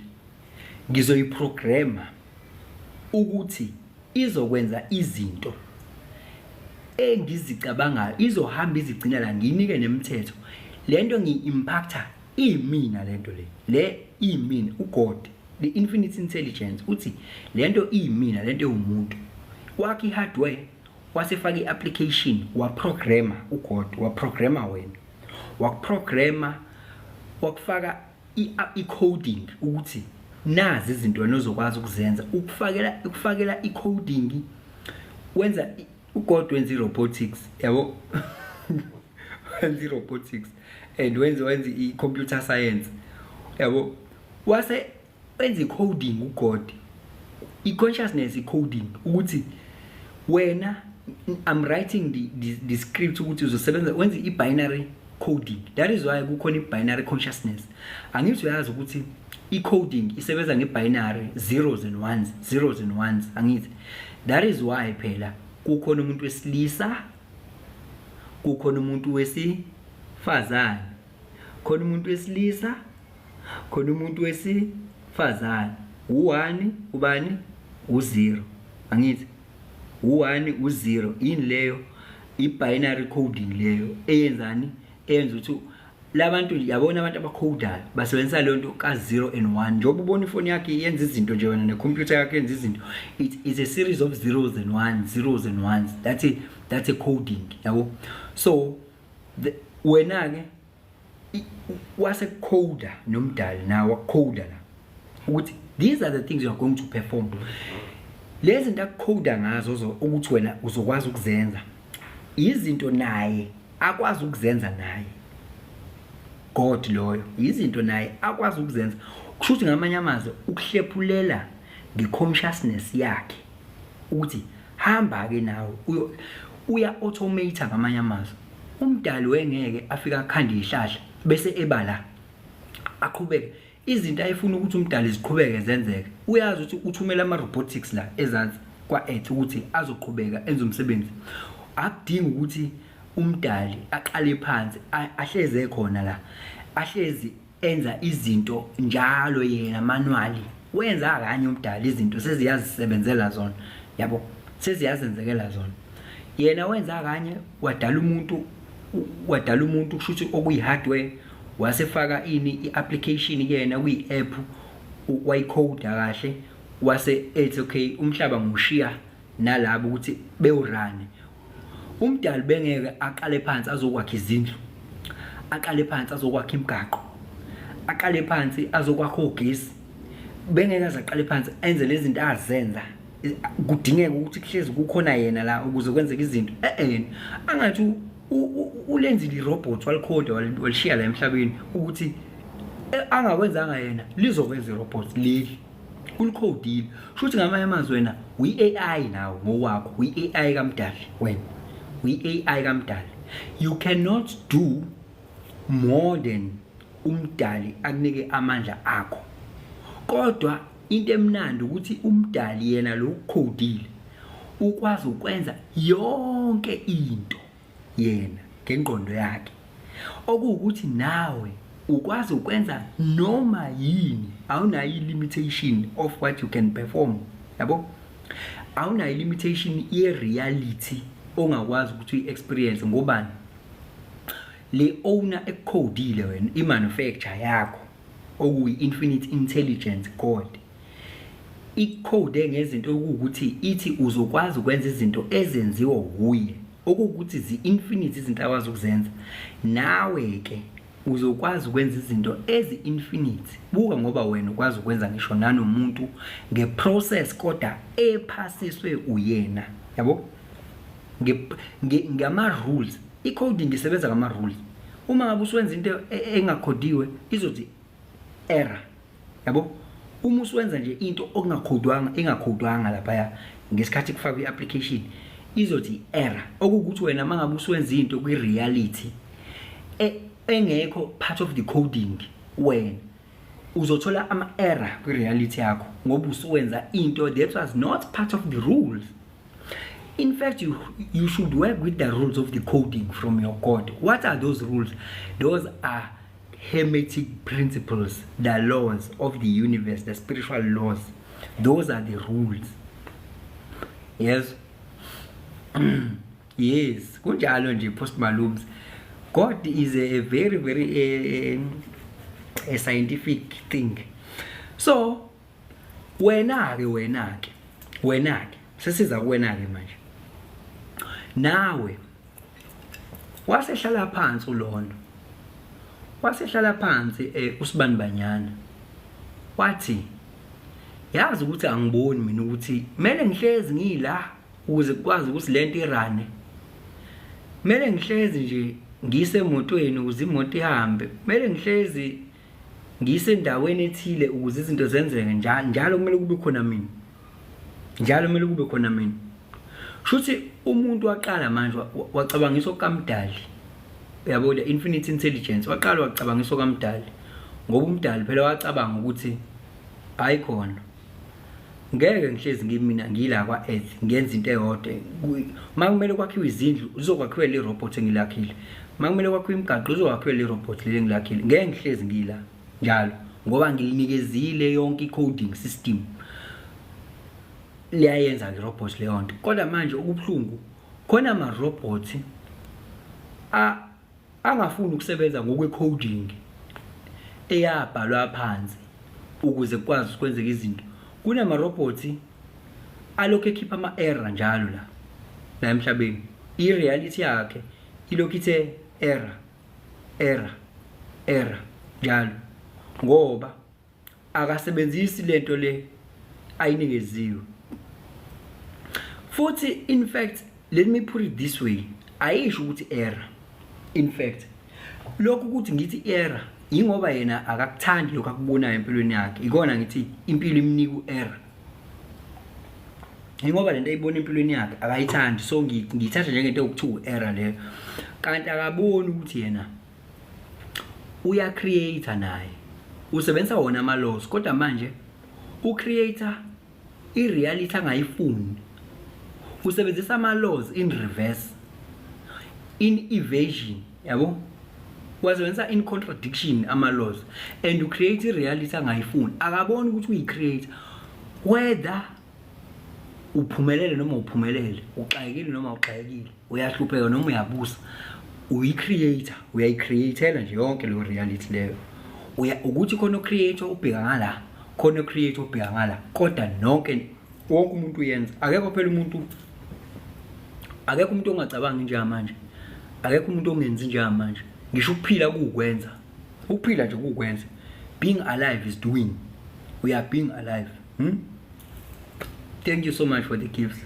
ngizoyiprograma ukuthi izokwenza izinto engizicabangayo, izohamba izigcina la, nginike nemithetho. Lento ngi-impacta imina lento le imina uGod, the infinite intelligence uthi lento imina, lento umuntu wakhe hardware wasefaka i-application waprograma uGod, waprograma wena wakuprograma wakufaka i-coding ukuthi nazi izinto wena ozokwazi ukuzenza ukufakela i-coding wenza uGod wenza i-robotics yabo wenza i-robotics and wenza i-computer science yabo wase wenza i-coding uGod i-consciousness i-coding ukuthi wena I'm writing the script ukuthi uzosebenza wenza i-binary coding. That is why kukhona i-binary consciousness. Angithi uyazi ukuthi i-coding isebenza nge-binary zeros and ones angithi. That is why phela kukhona umuntu wesilisa kukhona umuntu wesifazane khona umuntu wesilisa khona umuntu wesifazane u1 ubani u0 angithi u1 u0 in leyo i-binary coding leyo eyenzani enza ukuthi labantu yabona abantu abacodayo basebenzisa le nto ka0 and 1 njengoba ubona ifoni yakhe yenza izinto nje wena necomputer yakhe yenza izinto it is a series of zeros and ones that's a coding yabo so wena ke wase coder nomdali nawe wacoder la ukuthi these are the things you are going to perform lezi zinto akucoder ngazo ukuthi wena uzokwazi ukuzenza izinto naye akwazi ukuzenza naye God loyo izinto naye akwazi ukuzenza kushuthi ngamanye amazwi ukuhlephulela ngeconsciousness yakhe ukuthi hamba ke nawe uya automate ngamanye amazwi umdali wengeke afika akhanda ihlahla bese ebala aqhubeke izinto ayifuna ukuthi umdali ziqhubeke zenzeke uyazi ukuthi uthumela ama robotics la ezansi kwa earth ukuthi azoqhubeka enze umsebenzi akudinga ukuthi umdali aqale phansi ahleze khona la ahlezi enza izinto njalo yena manually wenza kanye umdali izinto seziyazisebenzela zona yabo seziyazenzekela zona yena wenza kanye wadala umuntu kushuthi okuyi hardware wasefaka i-application yena kuyi-app wayicode kahle wase ethi okay umhlaba ngushiya nalabo ukuthi bewurane umdali bengeke aqale phansi azokwakha izindlu aqale phansi azokwakha imigaqo aqale phansi azokwakha ogesi bengeke azaqale phansi enze lezi zinto azenza kudingeka ukuthi kuhlezi kukhona yena la ukuze kwenzeke izinto angathi ulenzile irobot walicode walishiya la emhlabeni ukuthi angakwenzanga yena lizokwenza irobot leli ulicodile futhi ngamanye amazwi wena uyi-AI nawo ngokwakho uyi-AI kamdali wena uyi-AI kamdali you cannot do more than umdali akunike amandla akho kodwa into emnandi ukuthi umdali yena lo ucodile ukwazi ukwenza yonke into yena ngengqondo yakhe okuwukuthi nawe ukwazi ukwenza noma yini awunayo limitation of what you can perform yabo awunayo limitation ye reality ongakwazi ukuthi uyi-experience ngobani le owner ecodile wena i-manufacture yakho okuyi-infinite intelligence God icode ngezinto okuwukuthi ithi uzokwazi ukwenza izinto ezenziwa uye okuwukuthi zi-infinite izinto akwazi ukuzenza nawe ke uzokwazi ukwenza izinto ezi-infinite buka ngoba wena ukwazi ukwenza ngisho nanomuntu ngeprocess kodwa ephasiswe uyena yabo ngama-rules i-coding isebenza ngama-rules uma ngabe usuwenza into engakhodiwe izothi error yabo uma usuwenza nje into engakhodwanga lapha ngesikhathi kufakwa i-application izothi error okuwukuthi wena mangabe usuwenza into kwi-reality engekho part of the coding wena uzothola ama-error kwi-reality yakho ngoba usuwenza into that was not part of the rules. In fact, you should work with the rules of the coding from your God. What are those rules? Those are hermetic principles, the laws of the universe, the spiritual laws. Those are the rules. Yes. Yes. Kunjalo nje Post Malums. God is a very, very a scientific thing. So, wena ke sesiza kuwena ke manje. Nawe wasehlala phansi ulondo wasehlala phansi uSibani Banyana wathi yazi ukuthi angiboni mina ukuthi kumele ngihlezi ngila ukuze kwazi ukuthi lento irane, kumele ngihlezi nje ngise emotweni ukuze imoto ihambe, kumele ngihlezi ngise endaweni ethile ukuze izinto zenzeke njalo kumele kube khona mina, njalo kumele kube khona mina. Shuthi umuntu waqala manje wacabangisa okaMdali, uyabona infinite intelligence, waqala wacabangisa okaMdali ngoba uMdali phela wacabanga ukuthi ayikhona ngeke ngihlezi ngimina ngila kwa earth ngenza into eyodwa. Makumele kwakhiwe izindlu uzokwakhiwe le robot engilakhile, makumele kwakhiwe imigaqo uzokwakhiwe le robot le engilakhile, ngeke ngihlezi ngila njalo ngoba ngilinikezile yonke i-coding system liyayenza ke robot leyo nto. Kodwa manje ukubhlungu khona ama robots angafuni ukusebenza ngokwe-coding eyabhalwa phansi ukuze kwazi ukwenzeka izinto. Kunama robots alokho ekhipha ama-error njalo la emhlabeni, i-reality yakhe ilokhu ithe error njalo ngoba akasebenzisi lento le ayinikeziwe. Futhi in fact, let me put it this way, ayisho ukuthi error. In fact, lokhu ukuthi ngithi error ingoba yena akakuthandi lokho akubonayo empilweni yakhe, ikona ngithi impilo imnika error. Ingoba lento ayibona empilweni yakhe akayithandi, so ngithatha njengento okuthiwa error leyo. Kanti akaboni ukuthi yena uya creator naye usebenzisa wona ama laws, kodwa manje ucreator ireality angayifuni usebenzisa ama laws in reverse, in evasion, yabo wasebenzisa in contradiction ama laws, and you create reality angayifuni. Akaboni ukuthi uyicreate whether uphumelele noma uphumelele, uxakekile noma uxakekile, uyahlupheka noma uyabusa, uyicreator, uyayicreatela nje yonke lo reality leyo. Ukuthi khona creator ubheka ngala, khona creator ubheka ngala, kodwa wonke umuntu uyenza. Akekho phela umuntu, akekho umuntu ongacabangi njengamanje, akekho umuntu ongenzi njengamanje. Ngisho ukuphila kukwenza, ukuphila nje kukwenza. Being alive is doing. We are being alive. Thank you so much for the gifts,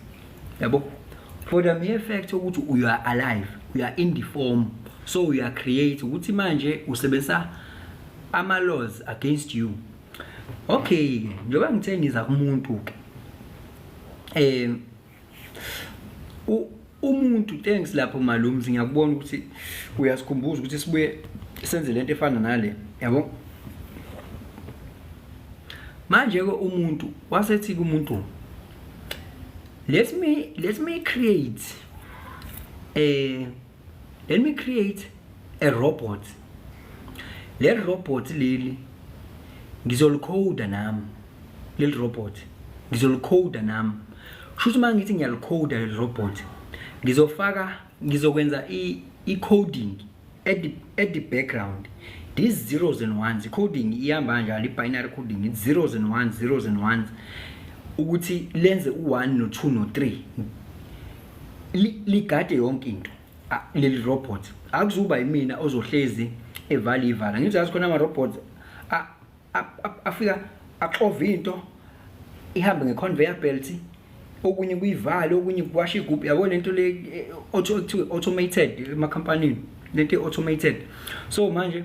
yabo. For the mere fact ukuthi you are alive, you are in the form, so you are creative. Ukuthi manje usebenzisa ama laws against you. Okay, njengoba ngithe ngiza kumuntu umuntu thanks lapho malumzi, ngiyakubona ukuthi uyasikhumbuza ukuthi sibuye senze lento efana nale, yabo. Manje ke umuntu wasethi kumuntu, let me create a robot. Le robot leli ngizolicoda nami, le robot ngizolicoda nami. Shuthi mangithi ngiyalicoda le robot, ngizokwenza i-coding at the background. These zeros and ones, coding ihamba njalo, i-binary coding, it's zeros and ones, ukuthi lenze u1 no2 no3 ligade yonke into. Leli robot akuzuba yimina ozohlezi evalivala. Ngithi asikhona ama robots afika axova into ihambe ngeconveyor belt, okunye kuyivalo, okunye kuwasha igubhu, yabona lento le automated ema-company, lento automated. So manje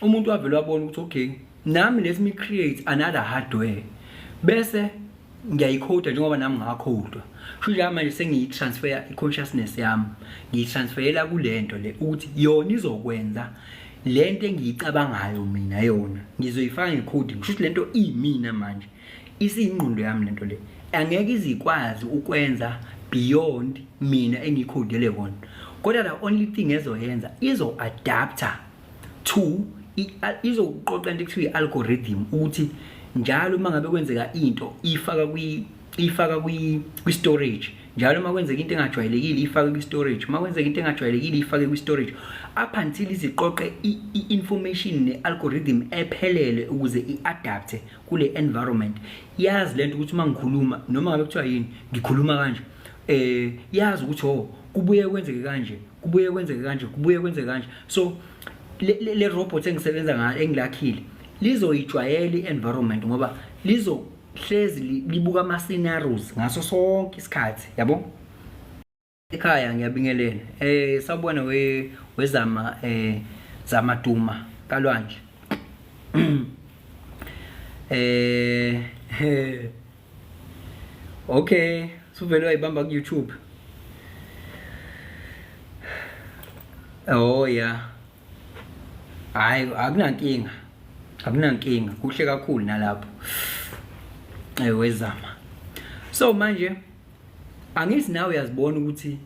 umuntu wavela wabona ukuthi okay, nami let me create another hardware bese ngiyayikhoda njengoba nami ngakhodwa. Shuthi manje sengiyitransfer i-consciousness yami, ngiyitransferela kulento le ukuthi yona izokwenza lento engiyicabangayo mina, yona ngizoyifaka nge-coding. Shuthi lento imina manje, isiyingqondo yami lento le, angeke izikwazi ukwenza beyond mina engikhodele kona. Kodwa the only thing ezoyenza izo-adapter to, izoqoqa into ekuthiwa i-algorithm, ukuthi njalo uma ngabe kwenzeka into ifaka kwi-storage, njalo uma kwenzeka into engajwayelekile ifake kwi-storage, uma kwenzeka into engajwayelekile ifake kwi-storage, up until iziqoqe i-information ne-algorithm ephelele ukuze i-adapte kule environment. Yazi lento ukuthi uma ngikhuluma noma ngabe kuthiwa yini ngikhuluma kanje, yazi ukuthi kubuye kwenzeke kanje, kubuye kwenzeke kanje, kubuye kwenzeke kanje. So le robot engisebenza ngayo engilakhile lizoyijwayela i-environment ngoba lizohlezi libuka ama scenarios ngaso sonke isikhathi yabo. Ekhaya ngiyabingelela sawubona wezama zamaduma kalwandle. Okay, suvele wayibamba ku YouTube. Oh yeah. Hayi akunankinga kuhle kakhulu nalapho wezama. So manje angithi nawe uyazibona ukuthi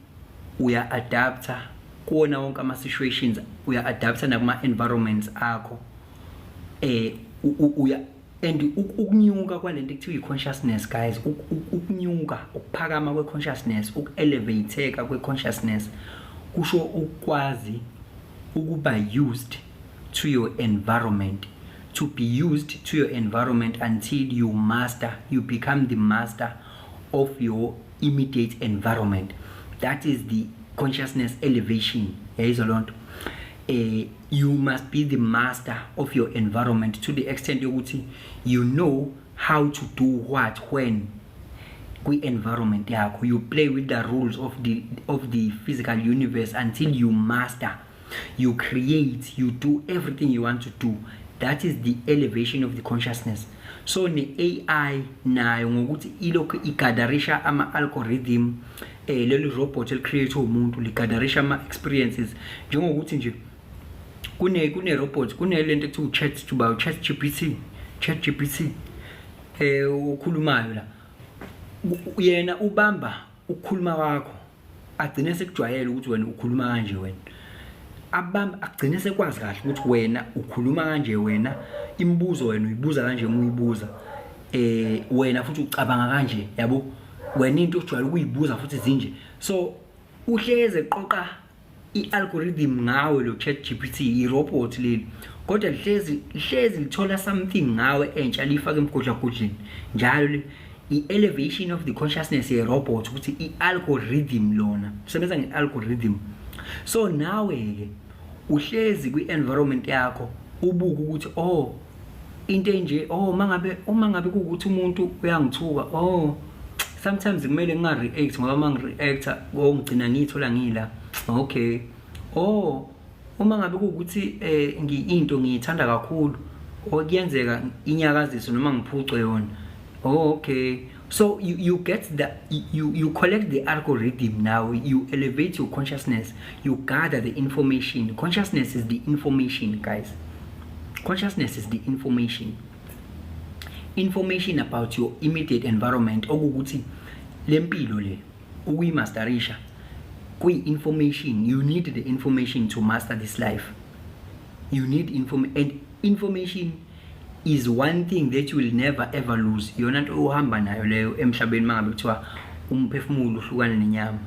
uya adapter kuona wonke ama situations, uya adapter nakuma environments akho uya and ukunyuka kwalento ekuthiwa i-consciousness guys, ukunyuka ukuphakama kwe-consciousness, uku-elevateka kwe-consciousness kusho ukwazi ukuba used to your environment, to be used to your environment until you become the master of your immediate environment. That is the consciousness elevation. You must be the master of your environment to the extent you know how to do what when environment yakho. You play with the rules of the physical universe until you master, you create, you do everything you want to do. That is the elevation of the consciousness. So ne-AI nayo ngokuthi ilokhu igadarisha ama-algorithm leli robot eli-create umuntu ligadarisha ama-experiences njengokuthi nje kune-robot kunelento ekuthiwa ChatGPT ukhulumayo la yena ubamba ukukhuluma kwakho agcine sekujwayele ukuthi wena ukhuluma kanje wena agcine sekwazi kahle ukuthi wena ukhuluma kanje, wena imibuzo wena uyibuza kanje uyibuza wena futhi ucabanga kanje yabo, wena into ojwayele ukuyibuza futhi zinje. So uhleze eqoqa i-algorithm ngawe lo ChatGPT i-robot leli, kodwa lihlezi lithola something ngawe entsha lifaka emgodlagudleni njalo i-elevation of the consciousness ye-robot ukuthi i-algorithm lona usebenza nge-algorithm. So nawe ke uhlezi kwi-environment yakho ubuka ukuthi into enje uma ngabe kuukuthi umuntu uyangithuka sometimes kumele nginga-react ngoba uma ngi-reacta ngigcina ngiyithola ngila okay. Uma ngabe kuukuthi into ngiyithanda kakhulu kuyenzeka inyakaziso noma ngiphucwe yona okay. So you get you collect the algorithm now, you elevate your consciousness, you gather the information. Consciousness is the information, guys. Consciousness is the information about your immediate environment. Okukuthi lempilo le ukuyimasterisha kuyi-information. You need the information to master this life. You need information is one thing that you will never ever lose. Yona nto uhamba nayo leyo emhlabeni mangabe kuthiwa umphefumulo uhlukana nenyama.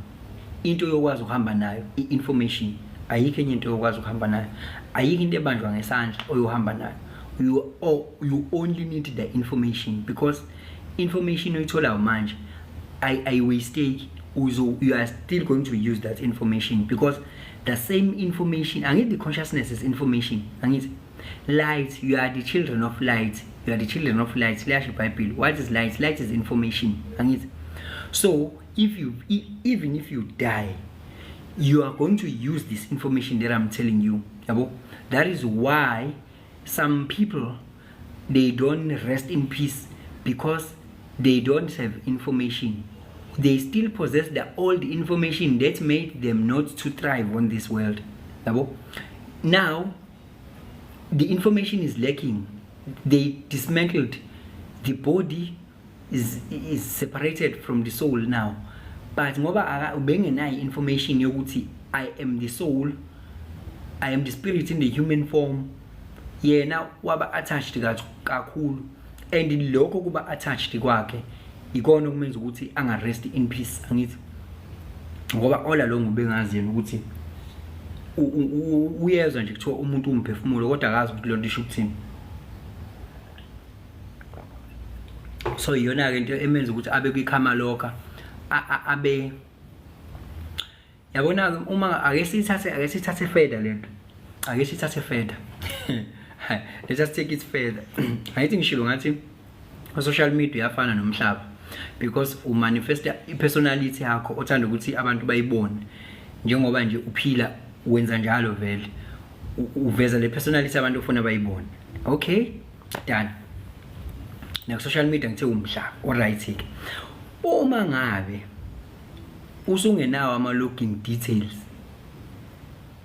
Into yokwazi ukuhamba nayo i-information. Ayikho enye into yokwazi ukuhamba nayo. Ayikho into ebanjwa ngesandla oyohamba nayo. You only need the information, because information oyithola manje I mistake you are still going to use that information, because the same information, the consciousness is information. Light, you are the children of light. You are the children of light. Bible. What is light? Light is information. So even if you die, you are going to use this information that I'm telling you. That is why some people, they don't rest in peace, because they don't have information. They still possess the old information that made them not to thrive on this world. Now the information is lacking. They dismantled. The body is separated from the soul now. But ngoba ubengenayo information yokuthi I am the soul, I am the spirit in the human form, yena waba attached kakhulu, and lokho kuba attached kwakhe ikona okumenza ukuthi angarest in peace. Ngoba all along ubengazini ukuthi uyezwa nje kuthiwa umuntu umphefumulo kodwa akazi ukuthi lonto isho ukuthini. So iyona ke into emenza ukuthi abe kwikhama lokha abe yabona uma ake sithathe further lento. ake sithathe further. Let's just take it further. I think ngishilo ngathi social media yafana nomhlaba, because umanifesta ipersonality yakho othanda ukuthi abantu bayibone, njengoba nje uphila wenza njalo vele uveza le personality abantu ufuna bayibone. Okay, done. Na social media ngithe umhlaba. Alright ke. Uma ngabe usungenawo ama login details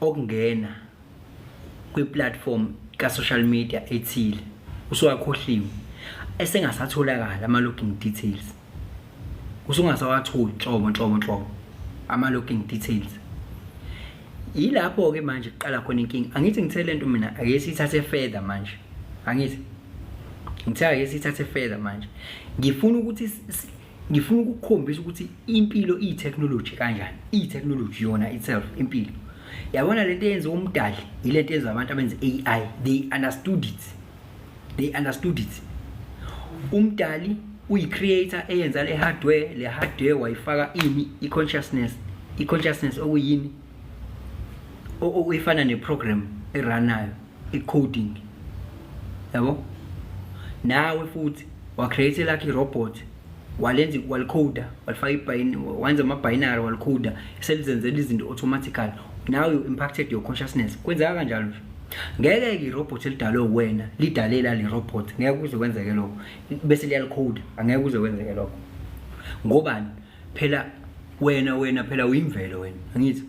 okungena kwi platform ka social media ethile, usuyakhohliwe esengasatholakala ama login details, usungasawatholi nhlobo ama login details. Yilapho ke manje iqala khona inkinga. Angithi ngithe lento mina ake sithathe further manje. Angithi ngithe ake sithathe further manje. Ngifuna ukukhombisa ukuthi impilo i-technology kanjani. I-technology yona itself impilo. Yabona lento yenza umdali, ilento yenza abantu abenza AI. They understood it. Umdali uyi-creator eyenza le hardware wayifaka ini i-consciousness okuyini oyifana ne-program eranayo, i-coding. Yabo? Nawe futhi wa-create like i-robot, walenza walicoda, walifaka wanza ama-binary walicoda, selizenzela izinto automatically. Now you impacted your consciousness. Kwenzeka kanjalo nje. Ngeke ke i-robot elidalwe wena lidalela le robot, ngeke kuze kwenzeke lokho bese liyalicode, angeke kuze kwenzeke lokho. Ngobani? Phela wena phela uyimvelo wena. Angithi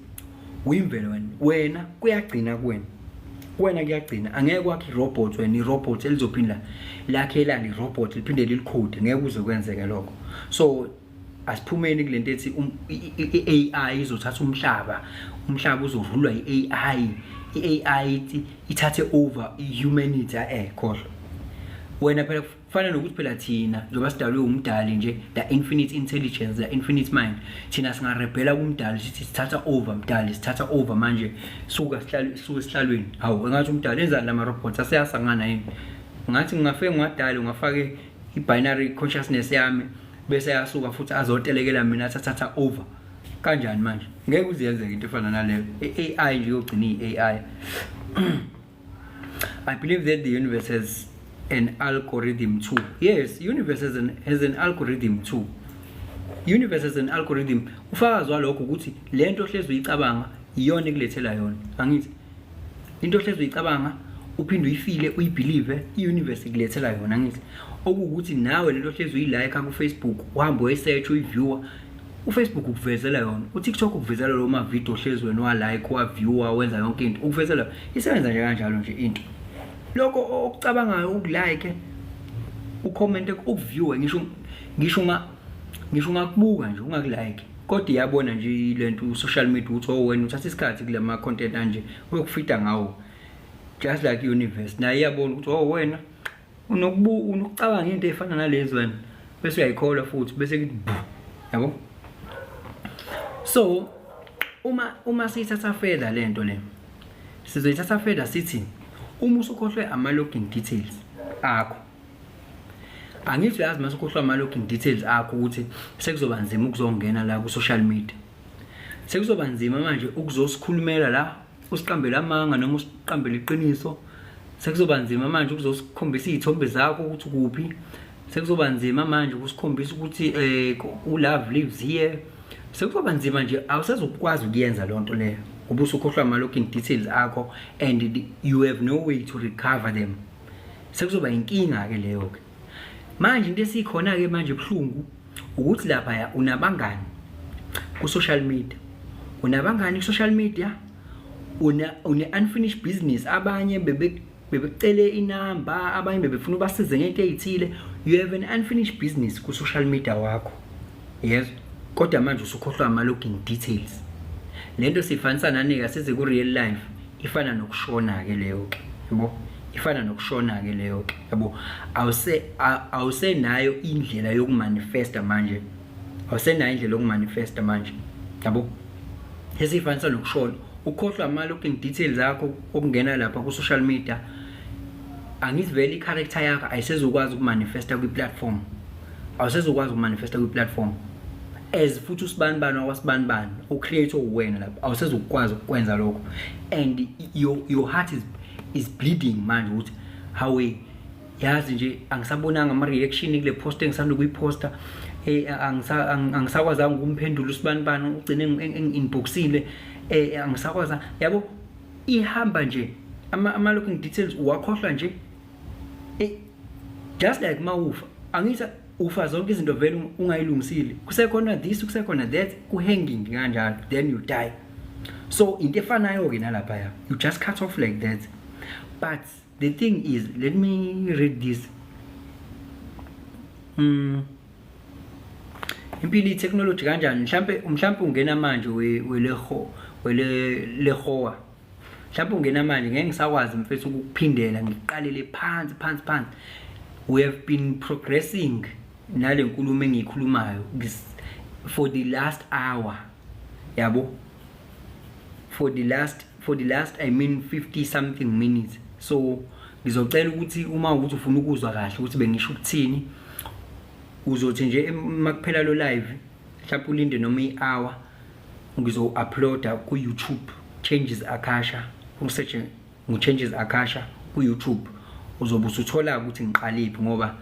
uyimvelo wena kuyagcina kuwena kuyagcina. Angeke kwakhe i-robot wena, i-robot elizophinda lakhela i-robot liphinde lilicode, ngeke kuze kwenzeke lokho. So asiphumeni kulento ethi i-AI izothatha umhlaba uzovulwa i-AI. I-AI ithathe over i-humanity khohlwa. Wena phela kufana nokuthi phela thina njengoba sidalwe umdali nje, the infinite intelligence, the infinite mind, thina singarebhela kumdali sithi sithatha over mdali, sithatha over manje suka esihlalweni. Hawu engathi umdali enzani lama robots aseyasangana yini? Ngathi ngingafike ngadali ngafake i-binary consciousness yami bese yasuka futhi azotelekela mina athatha over. Kanjani manje? Ngeke uziyenzeke into efana naleyo. AI nje yogcina i-AI. I believe that the universe has an algorithm too. Yes, universe has an algorithm too. Universe has an algorithm. Ufakazi walokho ukuthi lento ohlezi uyicabanga iyona ekulethela yona. Angithi into ohlezi uyicabanga uphinde uyifile uyibelieve i-universe ikulethela yona. Angithi okuwukuthi nawe lento ohlezi uyilike ku Facebook, uhamba uyisearch uyiviewer, uFacebook ukuvezela yona, uTikTok ukuvezela lo ma video ohlezi wena wa-like wa-viewer wenza yonke into, ukuvezela isebenza nje kanjalo nje into. Lokho okucabangayo ukulike, ucomment, ukuviewer, ngisho ngakubuka nje ungakulike, kodwa iyabona nje lento social media uthi wena uthatha isikhathi kule ma content kanje uyokufita ngawo, just like universe naye iyabona ukuthi wena unokucabanga into efana nalezi wena bese uyayikhola futhi bese kuthi yabo. So uma sithatha further lento le sizoyithatha further sithi uma usukhohlwe ama login details akho, angithi uyazi mase ukhohlwa ama login details akho ukuthi sekuzoba nzima ukuzongena la ku social media, sekuzoba nzima manje ukuzosikhulumela la usiqambela amanga noma usiqambela iqiniso, sekuzoba nzima manje ukuzosikhombisa izithombe zakho ukuthi kuphi, sekuzoba nzima manje ukusikhombisa ukuthi love lives here, sekuzoba nzima nje awusazokwazi ukuyenza lonto leyo ubusukhohlwa ama login details akho and you have no way to recover them. Sekuzoba inkinga ke leyo ke manje. Into esikhona ke manje ebhlungu ukuthi lapha unabangani ku social media, unabangani ku social media, une unfinished business, abanye bebecele inamba, abanye bebefuna ubasize ngento ezithile. You have an unfinished business ku social media wakho, yes, kodwa manje usukhohlwa ama login details. Lento sifanisa nanika size ku real life, ifana nokushona ke leyo ke, yabo, ifana nokushona ke leyo ke, yabo. Awuse nayo indlela yokumanifesta manje, awusenayo indlela yokumanifesta manje, yabo. Esifanisa nokushona, ukhohlwa ama login details zakho okungena lapha ku social media. Angithi vele i-character yakho ayisezokwazi ukumanifesta kwi platform, awusezokwazi ukumanifesta kwi platform. as futhi usibanibani wakwasibanibani ucreate uwena lapho awusezukwazi ukwenza lokho, and your heart is bleeding manje ukuthi hawe yazi nje angisabonanga ama reaction kule post engisanda kuyiposta, angisakwazanga ukumphendula usibanibani ugcine inboxile, angisakwaza yabo ihamba nje ama looking details wakhohlwa nje, just like mawufa angithi ufa zonke izinto vele ungayilungisile, kusekhona this kusekhona that kuhanging kanjalo, then you die. So into efanayo ke nalapha ya you just cut off like that. But the thing is, let me read this. Impilo technology kanjani mhlambe ungena manje lehowa mhlambe ungena manje ngeke ngisakwazi mfethu ukuphindela ngiqalele phansi. We have been progressing nale nkulumo engiyikhulumayo for the last hour yabo, for the last I mean 50 something minutes. So ngizocela ukuthi uma ukuthi ufuna ukuzwa kahle ukuthi bengisho ukuthini, uzothi nje makuphela lo live mhlawumbe ulinde noma i-hour, ngizo-uploada ku YouTube Changes Akasha, usearch ngu-Changes Akasha ku YouTube, uzobe usuthola ukuthi ngiqaliphi, ngoba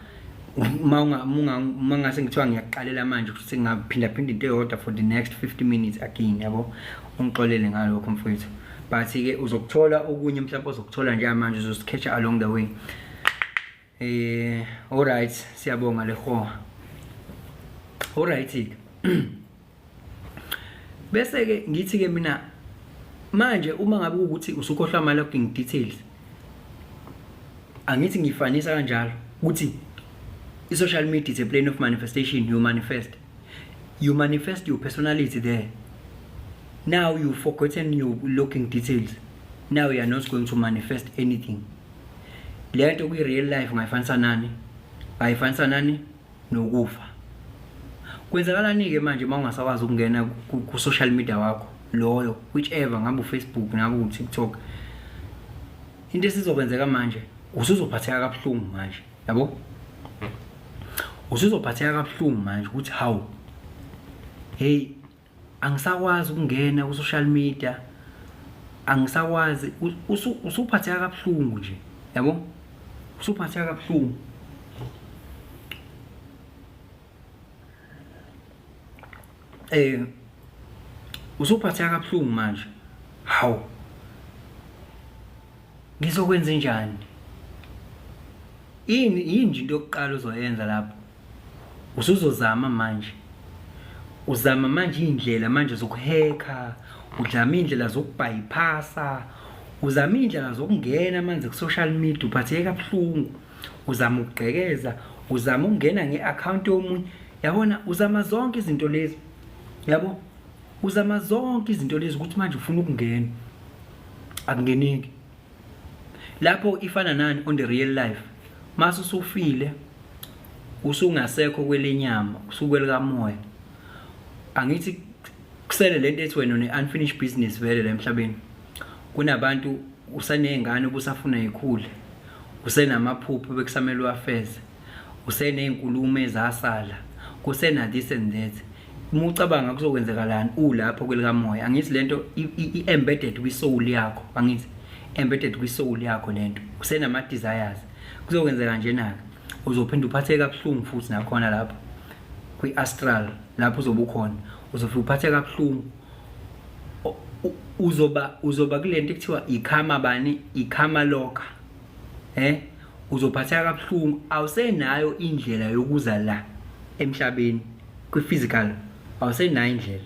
mangase ngithiwa ngiyaqalela manje ukuthi ngingaphinda into eyodwa for the next 50 minutes again yabo, ungixolele ngalokho mfowethu. But ke uzokuthola okunye mhlawumbe uzokuthola nje manje uzosketch along the way. Alright, siyabonga lehoha. Alright. Bese ke ngithi ke mina manje uma ngabe ukuthi usukhohlwa ama login details, angithi ngifanisa kanjalo ukuthi i-social media is a plane of manifestation. You manifest your personality there. Now you've forgotten your login details. Now you are not going to manifest anything. Lento kwi real life ngayifanisa nani nokufa. Kwenzakalani ke manje mawungasakwazi ukungena ku social media wakho loyo, whichever ngabe uFacebook ngabe uTikTok, into esizokwenzeka manje usuzophatheka kabuhlungu manje yabo, usuzophatheka kabuhlungu manje ukuthi how hey angisakwazi ukungena ku social media, angisakwazi, usuphatheka kabuhlungu nje yabo, usuphatheka kabuhlungu. Usuphatheka kabuhlungu manje, how ngizokwenza njani? Yini nje into yokuqala uzoyenza lapho? Usuzozama manje, uzama manje indlela manje zokuhacka, uzama indlela zokubypassa, uzama indlela zokungena manje ku social media, uphatheka kabuhlungu, uzama ukugqekeza, uzama ukungena ngeaccount yomunye yabona, uzama zonke izinto lezi yabo, uzama zonke izinto lezi ukuthi manje ufuna ukungena akungeneki. Lapho ifana nani on the real life, mase usufile usungasekho kwelenyama usukwelika moya, angithi kusele lento ethi wena une unfinished business vele la emhlabeni. Kunabantu usanezingane ubusafuna ikhule, usenamaphupho bekusamele uwafeze, usenezinkulumo ezasala, kusena this and that. Uma ucabanga kuzokwenzekalani ulapho kwelika moya, angithi lento i-embedded kwi soul yakho, angithi embedded kwi soul yakho lento, usenama desires. Kuzokwenzeka nje naka uzophinda uphatheka kabuhlungu futhi nakhona lapho kwi astral, lapho uzobe ukhona uzofika uphatheka kabuhlungu. Uzoba kulento ekuthiwa ikarma locker, uzophatheka kabuhlungu, awusenayo indlela yokuza la emhlabeni kwi physical, awusenayo indlela.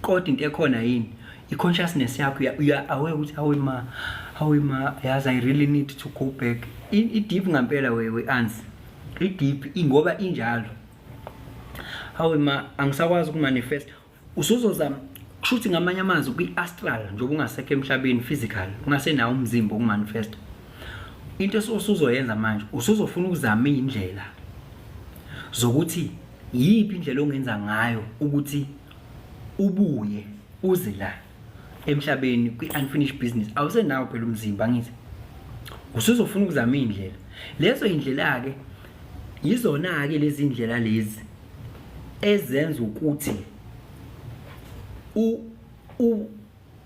Kodwa into ekhona yini, i-consciousness yakho you are aware ukuthi hawe ma yazi I really need to go back. I-deep ngampela we answer, i-deep ingoba injalo. Hawe ma angisakwazi ukumanifest, usuzozama kushuthi ngamanye amazwi kwi-astral njengoba ungasekho emhlabeni physical, ungasenawo umzimba ukumanifest. Into osuzoyenza manje usuzofuna ukuzama indlela zokuthi yipi indlela ongenza ngayo ukuthi ubuye uze la emhlabeni kwi-unfinished business. Awusenawo phela umzimba ngithi, usuzofuna ukuzama indlela lezo. Indlela ke yizona ke lezi indlela lezi ezenza ukuthi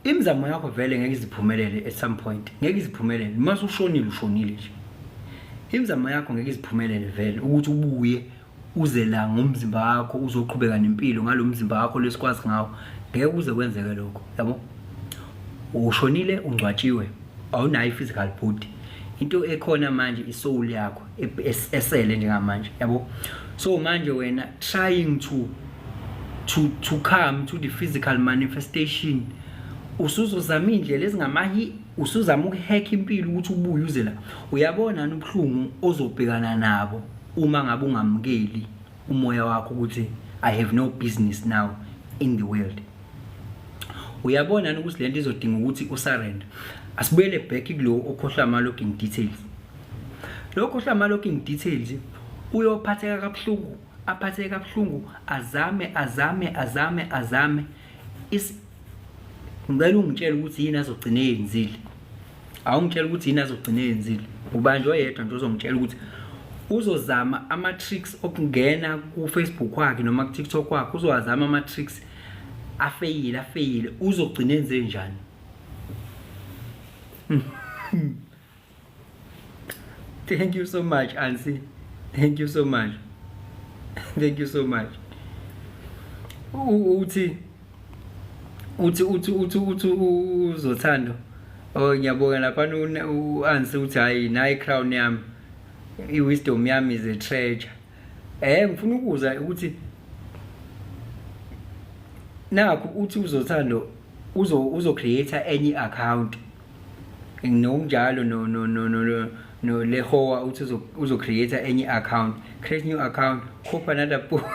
imizamo yakho vele ngeke iziphumelele at some point, ngeke iziphumelele mase ushonile nje. Imizamo yakho ngeke iziphumelele vele ukuthi ubuye uze la ngomzimba wakho uzoqhubeka nempilo ngalomzimba wakho lesikwazi ngawo, ngeke uze kwenzeke lokho, yabo. Ushonile, ungcwatshiwe, awunayo physical body. Into ekhona manje isoul yakho esele njengamanje, yabo. So manje wena trying to come to the physical manifestation, usuzozama indlela ezingamahi, usuzama ukuhack impilo ukuthi ubuye uze la. Uyabona ubhlungu ozobhekana nabo uma ngabe ungamkeli umoya wakho ukuthi I have no business now in the world. Uyabona ukuthi lento izodinga ukuthi usurrender. Asibuyele back kulo okhohla ama login details. Lo khohla ama login details uyophatheka kabuhlungu, aphatheka kabuhlungu, azame ngicela ungitshela ukuthi yini azogcina eyenzile. Awungitshela ukuthi yini azogcina eyenzile. Ubanje oyedwa nje uzongitshela ukuthi uzozama ama tricks okungena ku Facebook wakhe noma ku TikTok wakhe, uzowazama ama tricks afeyile uzogcina enze njani. Thank you so much, Ansi. Thank you so much. Thank you so much. Uthi uzothando. Oh ngiyabonga lapha uAnsi uthi hayi nayi crown yami. I-wisdom yami is a treasure. Ngifuna ukuza ukuthi nakho uthi uzothando uzo create enye account. Nginonjalo no lehowa uthi uzo create enye account, create new account, copy another board.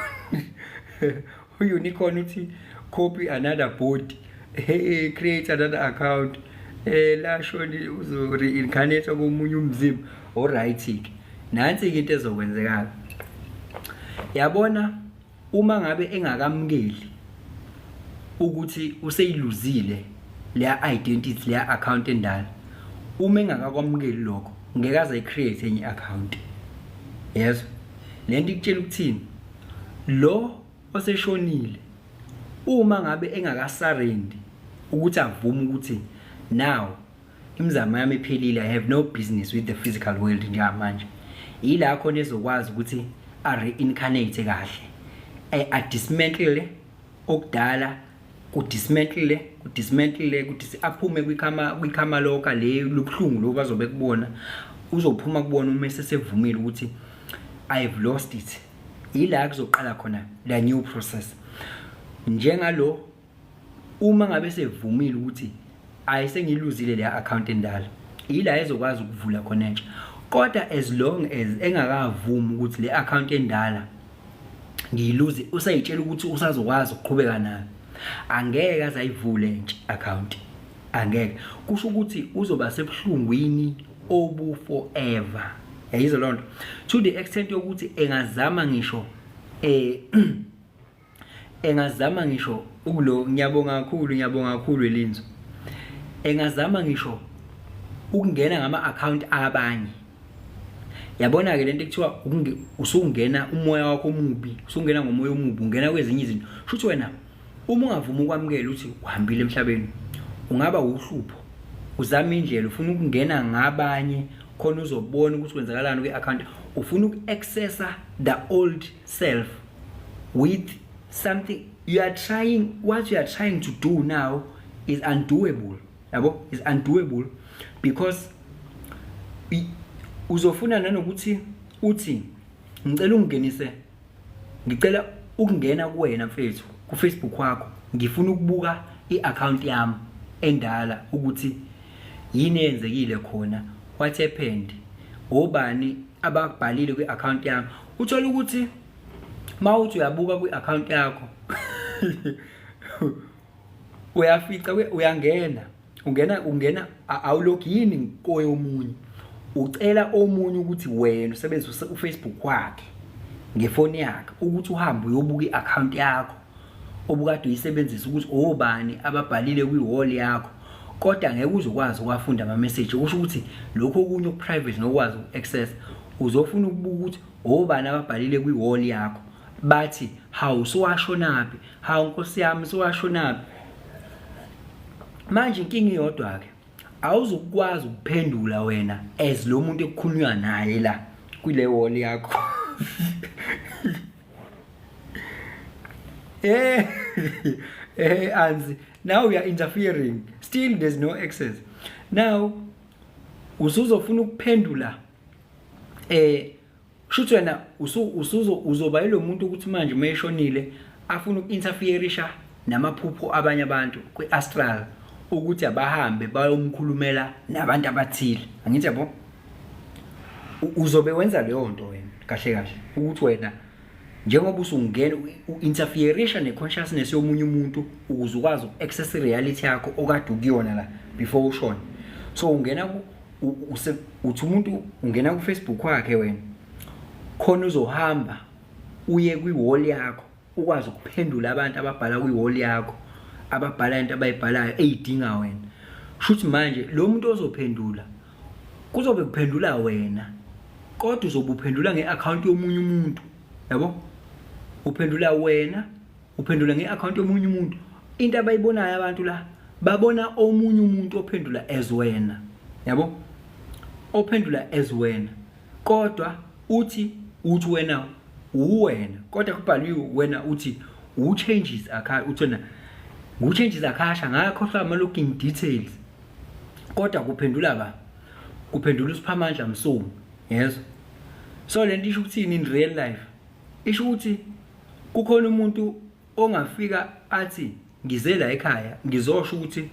Unicorn uthi copy another board, create another account, la shoni uzo reincarnate komunye umzimba. Alright, nansi into ezokwenzeka. Yabona uma ngabe engakamkeli ukuthi useyiluzile leya identity leya account endala, uma engakakwamukeli lokho ngeke aze create enye account. Yes, lento ikutshela ukuthini, lo oseshonile uma ngabe engakasurrender ukuthi avume ukuthi now imizamo yami ephelile, I have no business with the physical world njengamanje, ila khona ezokwazi ukuthi a reincarnate kahle, a dismantle okudala, ku dismantle ukuthi aphume kwikhama lokha le lobhlungu lo bazobe kubona, uzophuma kubona uma sesevumile ukuthi I have lost it. Ila kuzoqala khona la new process. Njengalo uma ngabe sevumile ukuthi ayisengiluzile le account endala, ila ezokwazi ukuvula khona nje. Kodwa as long as engakavumi ukuthi le account endala ngiyiluze, usayitshela ukuthi usazokwazi ukuqhubeka nayo, angeke azayivule nje account, angeke. Kusho ukuthi uzoba sebhlungwini obu forever. Yayizo lonto, to the extent yokuthi engazama ngisho engazama ngisho ukulo. Ngiyabonga kakhulu Elinzo. Engazama ngisho ukungena ngama account abanye. Yabona ke lento ekuthiwa usungena umoya wakho omubi, usungena ngomoya omubi, ungena kwezinye izinto. Shuthi wena uma ungavuma ukwamukela ukuthi uhambile emhlabeni, ungaba uhlupho, uzama indlela, ufuna ukungena ngabanye khona uzobona ukuthi kwenzakalani kwi-account, ufuna uku-accessa the old self with something you are trying. What you are trying to do now is undoable, yabo, is undoable, because uzofuna nanokuthi uthi ngicela ukungena kuwena mfethu ku Facebook wakho, ngifuna ukubuka i-account yami endala ukuthi yini yenzekile khona, what happened, obani ababhalile kwi-account yami. Uthola ukuthi mawuthi uyabuka kwi-account yakho uyafica ungena awulogini koyomunye, ucela omunye ukuthi wena usebenzisa uFacebook wakhe ngefoni yakhe ukuthi uhambe uyobuka i-account yakho obukade uyisebenzisa ukuthi obani ababhalile kwi-wall yakho, kodwa ngeke uzokwazi ukwafunda ama message. Kusho ukuthi lokho okunye okuprivate nokwazi uaccess, uzofuna ukubuka ukuthi obani ababhalile kwi-wall yakho, bathi hawu sowashonaphi, hawu Nkosi yami sowashonaphi, manje inkinga iyodwa ke awuzukwazi ukuphendula wena as lo muntu ekukhulunywa naye la kule wall yakho. Anzi, now we are interfering, still there's no access. Now usuzofuna ukuphendula shuthi wena uzoba yilo muntu ukuthi manje mayeshonile afuna ukinterferisha namaphupho abanye abantu kwi-astral ukuthi abahambe bayomkhulumela nabantu abathile. Angithi yabo uzobe wenza leyo nto wena kahle kahle ukuthi wena njengoba usungena uinterferisha neconsciousness yomunye umuntu ukuze ukwazi uaccess reality yakho okade ukuyona la before ushone. So ungena uthi umuntu ungena ku Facebook wakhe wena khona uzohamba uye kwi-wall yakho ukwazi ukuphendula abantu ababhala kwi-wall yakho ababhala into abayibhalayo eyidinga wena. Shuthi manje lo muntu ozophendula kuzobe kuphendula wena kodwa uzobe uphendula ngeaccount yomunye umuntu. Yabo uphendula wena uphendula ngeaccount yomunye umuntu. Into abayibonayo abantu la babona omunye umuntu ophendula as wena. Yabo ophendula as wena kodwa uthi wena uwena kodwa kubhaliwe wena uthi changes account uthona changes account ngakhohlwa ama login details kodwa kuphendula ba kuphendula uSiphamandla Msomi. Yes, so lento isho ukuthini in real life? Isho ukuthi kukhona umuntu ongafika athi ngize la ekhaya ngizosho ukuthi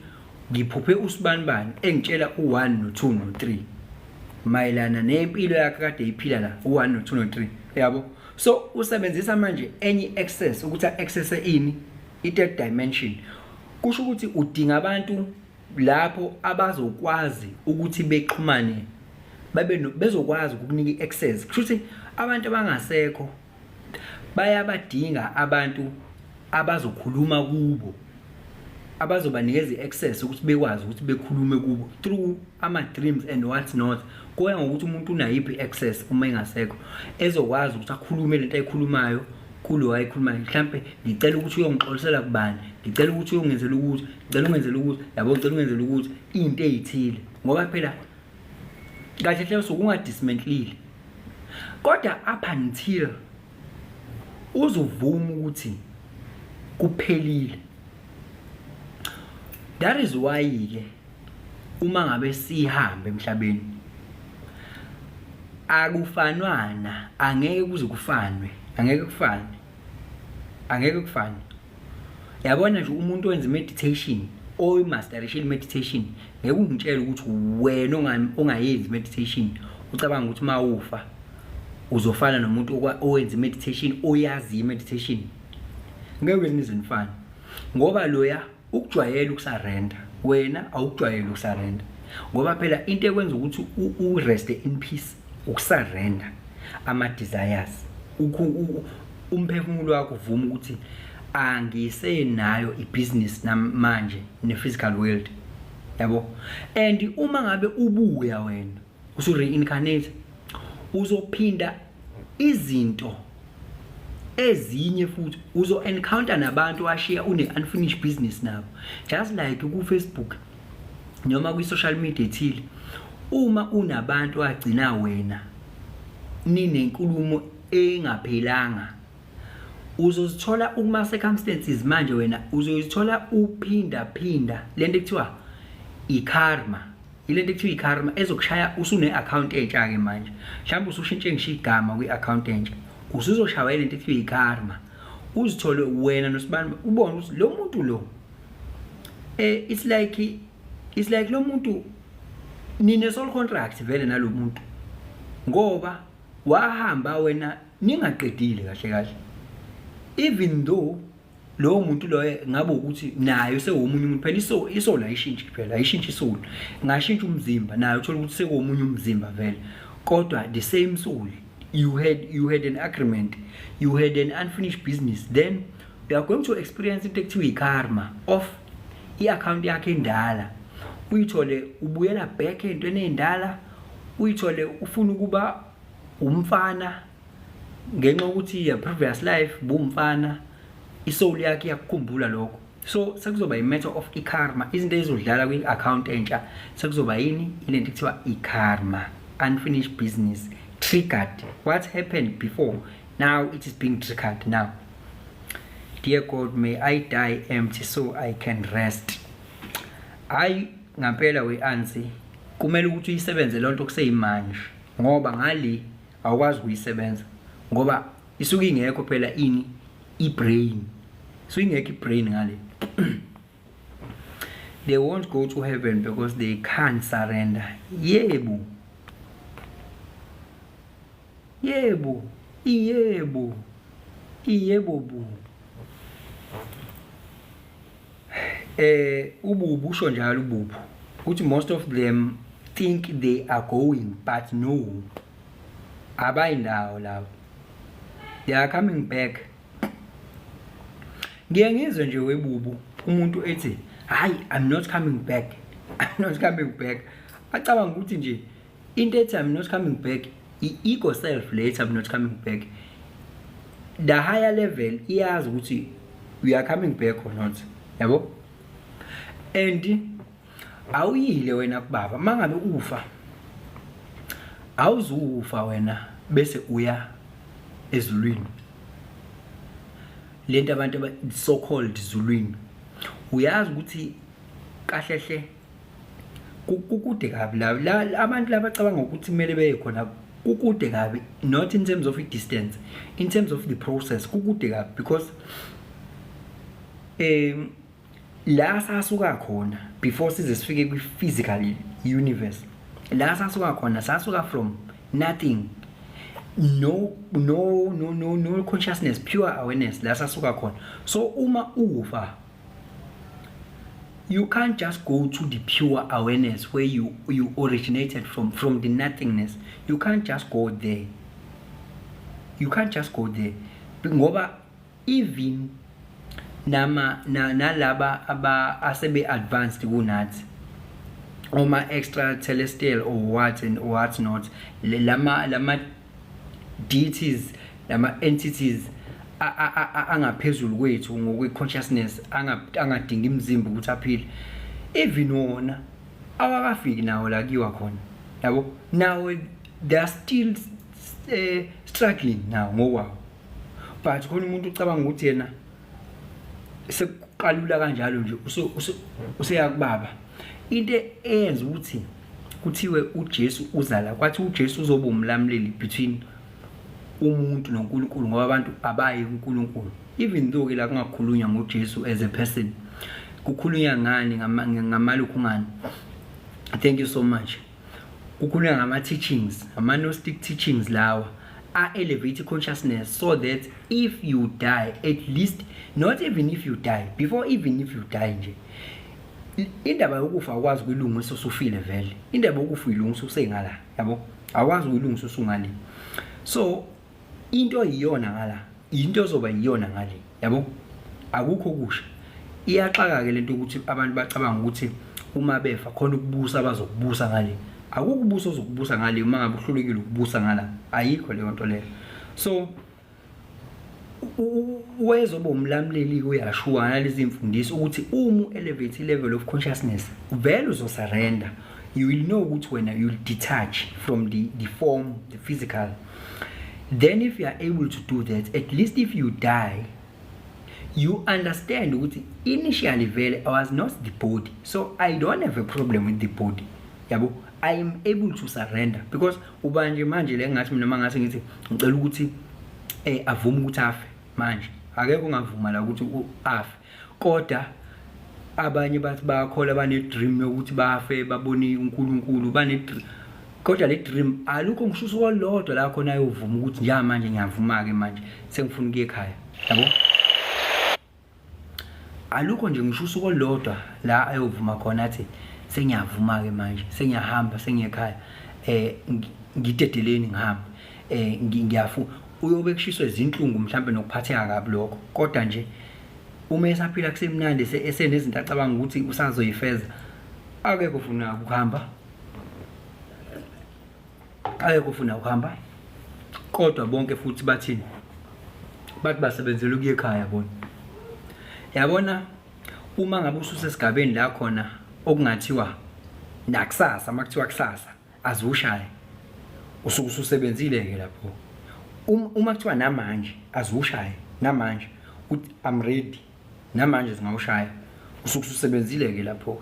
ngiphuphe usibanibani engitshela u1 no2 no3 mayelana nempilo yakhe kade iphila la u1 no2 no3. Yabo so usebenzisa manje any access ukuthi access ini i-third dimension. Kusho ukuthi udinga abantu lapho abazokwazi ukuthi bexhumane bezokwazi ukukunika access. Kusho ukuthi abantu abangasekho bayabadinga abantu abazokhuluma kubo abazobanikeza access ukuthi bekwazi ukuthi bekhulume kubo through ama dreams and what not. Kuya ngokuthi umuntu unayiphi access uma engasekho ezokwazi ukuthi akhulume lento ayikhulumayo kulo ayikhulumayo. Mhlambe ngicela ukuthi uyongixolisela kubani, ngicela ukuthi uyongenzela ukuthi, ngicela ungenzele ukuthi, yabo ngicela ungenzele ukuthi into ezithile ngoba phela kahle hle usungadismantlile kodwa up until uzuvuma ukuthi kuphelile. That is why ke uma ngabe sihambe emhlabeni akufanwana, angeke kuze kufanwe, angeke kufane. Yabona nje umuntu owenza meditation oyimasteration meditation ngeke ungitshela ukuthi wena ongayenzi meditation ucabanga ukuthi mawufa uzofana nomuntu owenza meditation oyazi meditation. Ngeke nizonifana ngoba loya ukujwayela ukusarenda, wena awukujwayela ukusarenda ngoba phela into ekwenza ukuthi urest in peace ukusarenda ama desires. Umphefumulo wakho uvuma ukuthi angisenayo ibusiness namanje ne-physical world. Yabo and uma ngabe ubuya wena usu reincarnate uzophinda izinto ezinye futhi uzo encounter nabantu washiya une unfinished business nabo just like ku Facebook noma ku social media ethile. Uma unabantu agcina wena ninenkulumo engaphelanga uzozithola uma circumstances manje wena uzozithola uphinda lento ekuthiwa ikarma. Ilento ekuthiwa ikarma ezokushaya usune account entsha ke manje. Mhlawumbe usushintshe ngisho igama kwi-account entsha usuzoshaya lento ekuthiwa ikarma. Uzithole wena nosibani ubone ukuthi lo muntu lo it's like lo muntu nine soul contract vele nalo muntu ngoba wahamba wena ningaqedile kahle even though lo muntu lo ngabe ukuthi nayo sewomunye umuntu phela isoul ayishintshi phela ayishintshi isoul ngashintsha umzimba nayo uthola ukuthi sekomunye umzimba vele kodwa the same soul. You had an agreement, you had an unfinished business, then you are going to experience into ekuthiwa karma of i-account yakhe endala. Uyithole ubuyela back entweni endala, uyithole ufuna ukuba umfana ngenxa ukuthi ya previous life bumfana, isoul yakhe yakukhumbula lokho So sekuzoba a matter of karma. Izinto ezodlala kwi account entsha sekuzoba yini ilento ekuthiwa karma, unfinished business, triggered. What happened before, now it is being triggered now. Dear God, may I die empty so I can rest. Ngampela we-ansi kumele ukuthi uyisebenze lonto kuseyimanje, ngoba ngali awukwazi ukuyisebenza ngoba isuke ingekho phela ini i-brain, isuke ingekho i-brain ngale. They won't go to heaven because they can't surrender. Yebo, yebo, iyebo, iyebo bu. Ububu usho njalo ububu ukuthi most of them think they are going, but no, abayindawo lapho, they are coming back. Ngiyangizwe nje webubu umuntu ethi hayi, I'm not coming back, I'm not coming back. Acabanga ukuthi nje into ethi I'm not coming back i-ego self later, I'm not coming back. The higher level iyazi ukuthi we are coming back or not, yabo. And awuyile wena kubaba, mangabe ufa awuzufa wena bese uya ezulwini, lento abantu aba so called zulwini. Uyazi ukuthi kahlehle kukude kabi la abantu laba cabanga ukuthi kumele beye khona, kukude kabi, not in terms of the distance, in terms of the process kukude kabi, because la sasuka khona before size sifike kwi physical universe, la sasuka khona sasuka from nothing, no consciousness, pure awareness, la sasuka khona. So uma ufa, you can't just go to the pure awareness where you originated from the nothingness. You can't just go there, you can't just go there, ngoba even nalaba asebe advanced kunathi, oma extra celestial or what and what not, lama deities, lama entities angaphezulu kwethu ngokwe consciousness, angadinga imizimba ukuthi aphile, even wona awakafiki nawo la kiwa khona, yabo. Now they are still struggling now ngowawo, but khona umuntu ucabanga ukuthi yena sekuqalula kanjalo nje useyakubaba. Into eyenza ukuthi kuthiwe uJesu uzala, kwathi uJesu uzoba umlamleli between umuntu noNkulunkulu, ngoba abantu abayi kuNkulunkulu. Even though ke la kungakhulunywa ngoJesu as a person, kukhulunywa ngani ngamalukhu ngani. Thank you so much. Kukhulunywa ngama teachings, ama gnostic teachings lawa elevate consciousness, so that if you die, at least, not even if you die, before even if you die nje, indaba yokufa akwazi ukuyilungisa usufile vele, indaba yokufa uyilungisa usengala, yabo, akwazi ukuyilungisa usungale. So into iyona ngala, into zoba iyona ngale, yabo, akukho kusha. Iyaxaka ke lento ukuthi abantu bacabanga ukuthi uma befa khona ukubusa bazokubusa ngale. Akukubusa ozokubusa ngale uma ngabe uhlulekile ukubusa ngala, ayikho leyo nto leyo. So wezoba umlamleli uyashuwa nalezi imfundiso ukuthi uma elevate level of consciousness vele uzosurrender, you will know ukuthi wena you will detach from the form, the physical. Then if you are able to do that, at least if you die, you understand ukuthi initially vele I was not the body, so I don't have a problem with the body, yabo. I am able to surrender, because ubanje manje le ngathi mina mangase ngithi ngicela ukuthi avume ukuthi afe manje, akekho ongavuma la ukuthi afe. Kodwa abanye bathi bayakhola bane dream yokuthi bafe babone uNkulunkulu, bane kodwa le dream alukho ngishuso olodwa la khona ayovuma ukuthi nja manje ngiyavuma ke manje sengifuna ukuye ekhaya, yabo. Alukho nje ngishuso olodwa la ayovuma khona athi sengiyavuma ke manje sengiyahamba sengiyekhaya, ngitedeleni ngihamba, ngiyafuna. Uyobe kushiswe izinhlungu mhlambe nokuphatheka kabi lokho, kodwa nje uma esaphila kusemnandi esenezinto acabanga ukuthi usazoyifeza, akekho ufuna ukuhamba, akekho ufuna ukuhamba. Kodwa bonke futhi bathini, bathi basebenzela ukuye ekhaya bona, yabona. uma ngabe ususesigabeni la khona okungathiwa nakusasa makuthiwa kusasa azushaya usuku ususebenzile ke lapho uma kuthiwa namanje azushaya namanje uthi I'm ready namanje singawushaya usuku ususebenzile ke lapho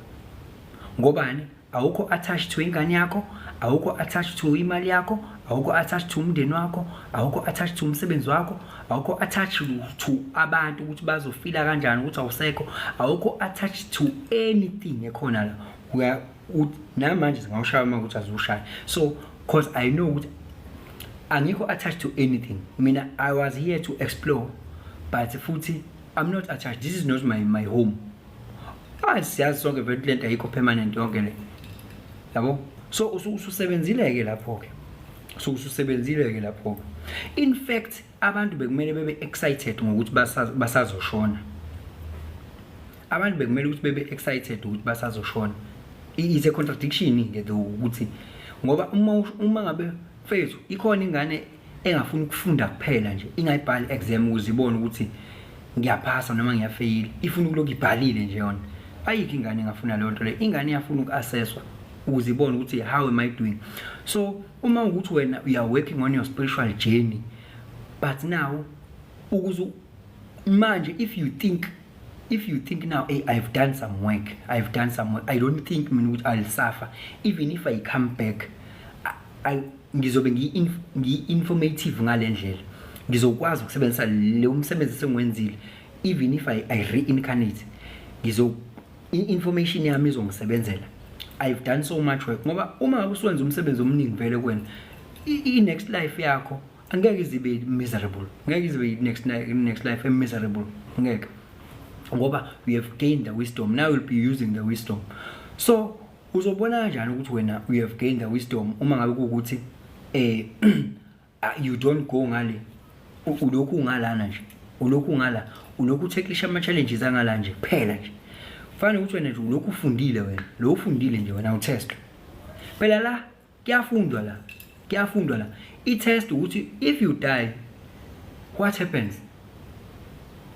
ngobani awukho attached to ingane yakho awukho attached to imali yakho awukho attached to umndeni wakho awukho attached to umsebenzi wakho awukho attached to abantu ukuthi bazofila kanjani ukuthi awusekho awukho attached to anything ekhona la namanje singawushaya uma ukuthi azushaya so cause I know ukuthi angikho attached to anything mina I was here to explore but futhi I'm not attached this is not my home siyazi sonke vele lento ayikho permanent yonke le yabo so ususebenzile ke lapho ke ususebenzile ke lapho in fact abantu bekumele bebe excited ngokuthi basazoshona abantu bekumele ukuthi bebe excited ukuthi basazoshona is a contradiction ke ukuthi ngoba uma ngabe mfethu ikhona ingane engafuni ukufunda kuphela nje ingayibhali exam ukuze ibone ukuthi ngiyaphasa noma ngiyafail ifuna ukulokhu ibhalile nje yona ayikho ingane engafuna leyo nto le ingane iyafuna ukuassesswa ukuze ibone ukuthi how am I doing so uma ukuthi wena you are working on your spiritual journey but now ukuze manje if you think now hey I've done some work I don't think mina I'll suffer even if I come back ngizobe ngi-informative ngale ndlela ngizokwazi ukusebenzisa le umsebenzi esengwenzile even if I reincarnate information yami izongisebenzela I've done so much work ngoba uma ngabe usuwenza umsebenzi omningi vele kwena next life yakho angeke izibe miserable ngeke izibe next life miserable ngeke ngoba we have gained the wisdom now we'll be using the wisdom so uzobona kanjani ukuthi wena we have gained the wisdom uma ngabe ukuthi you don't go ngale ulokhu ngalana nje ulokhu ngala ulokhu tacklisha ama challenges angala nje kuphela nje fanele ukuthi wena nje ulokhu ufundile wena lo ufundile nje wena utest phela la kuyafundwa la i-test ukuthi if you die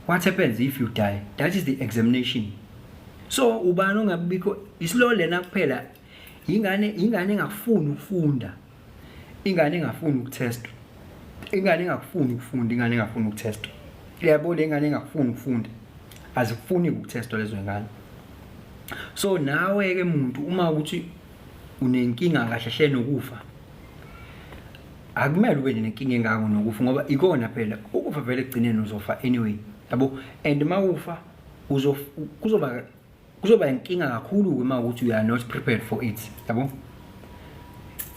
what happens if you die that is the examination so ubani ongabikho isilo lena kuphela ingane engafuni ukufunda ingane engafuni ukutest ingane engafuni ukufunda ingane engafuni ukutest uyabona ingane engafuni ukufunda azifuni ukutestwa lezo ngane so nawe ke umuntu uma ukuthi unenkinga kahle nokufa akumele ube nenkinga engako nokufa ngoba ikona phela ukufa vele egcineni uzofa anyway yabo and mawufa kuzoba inkinga kakhulu uma ukuthi you are not prepared for it yabo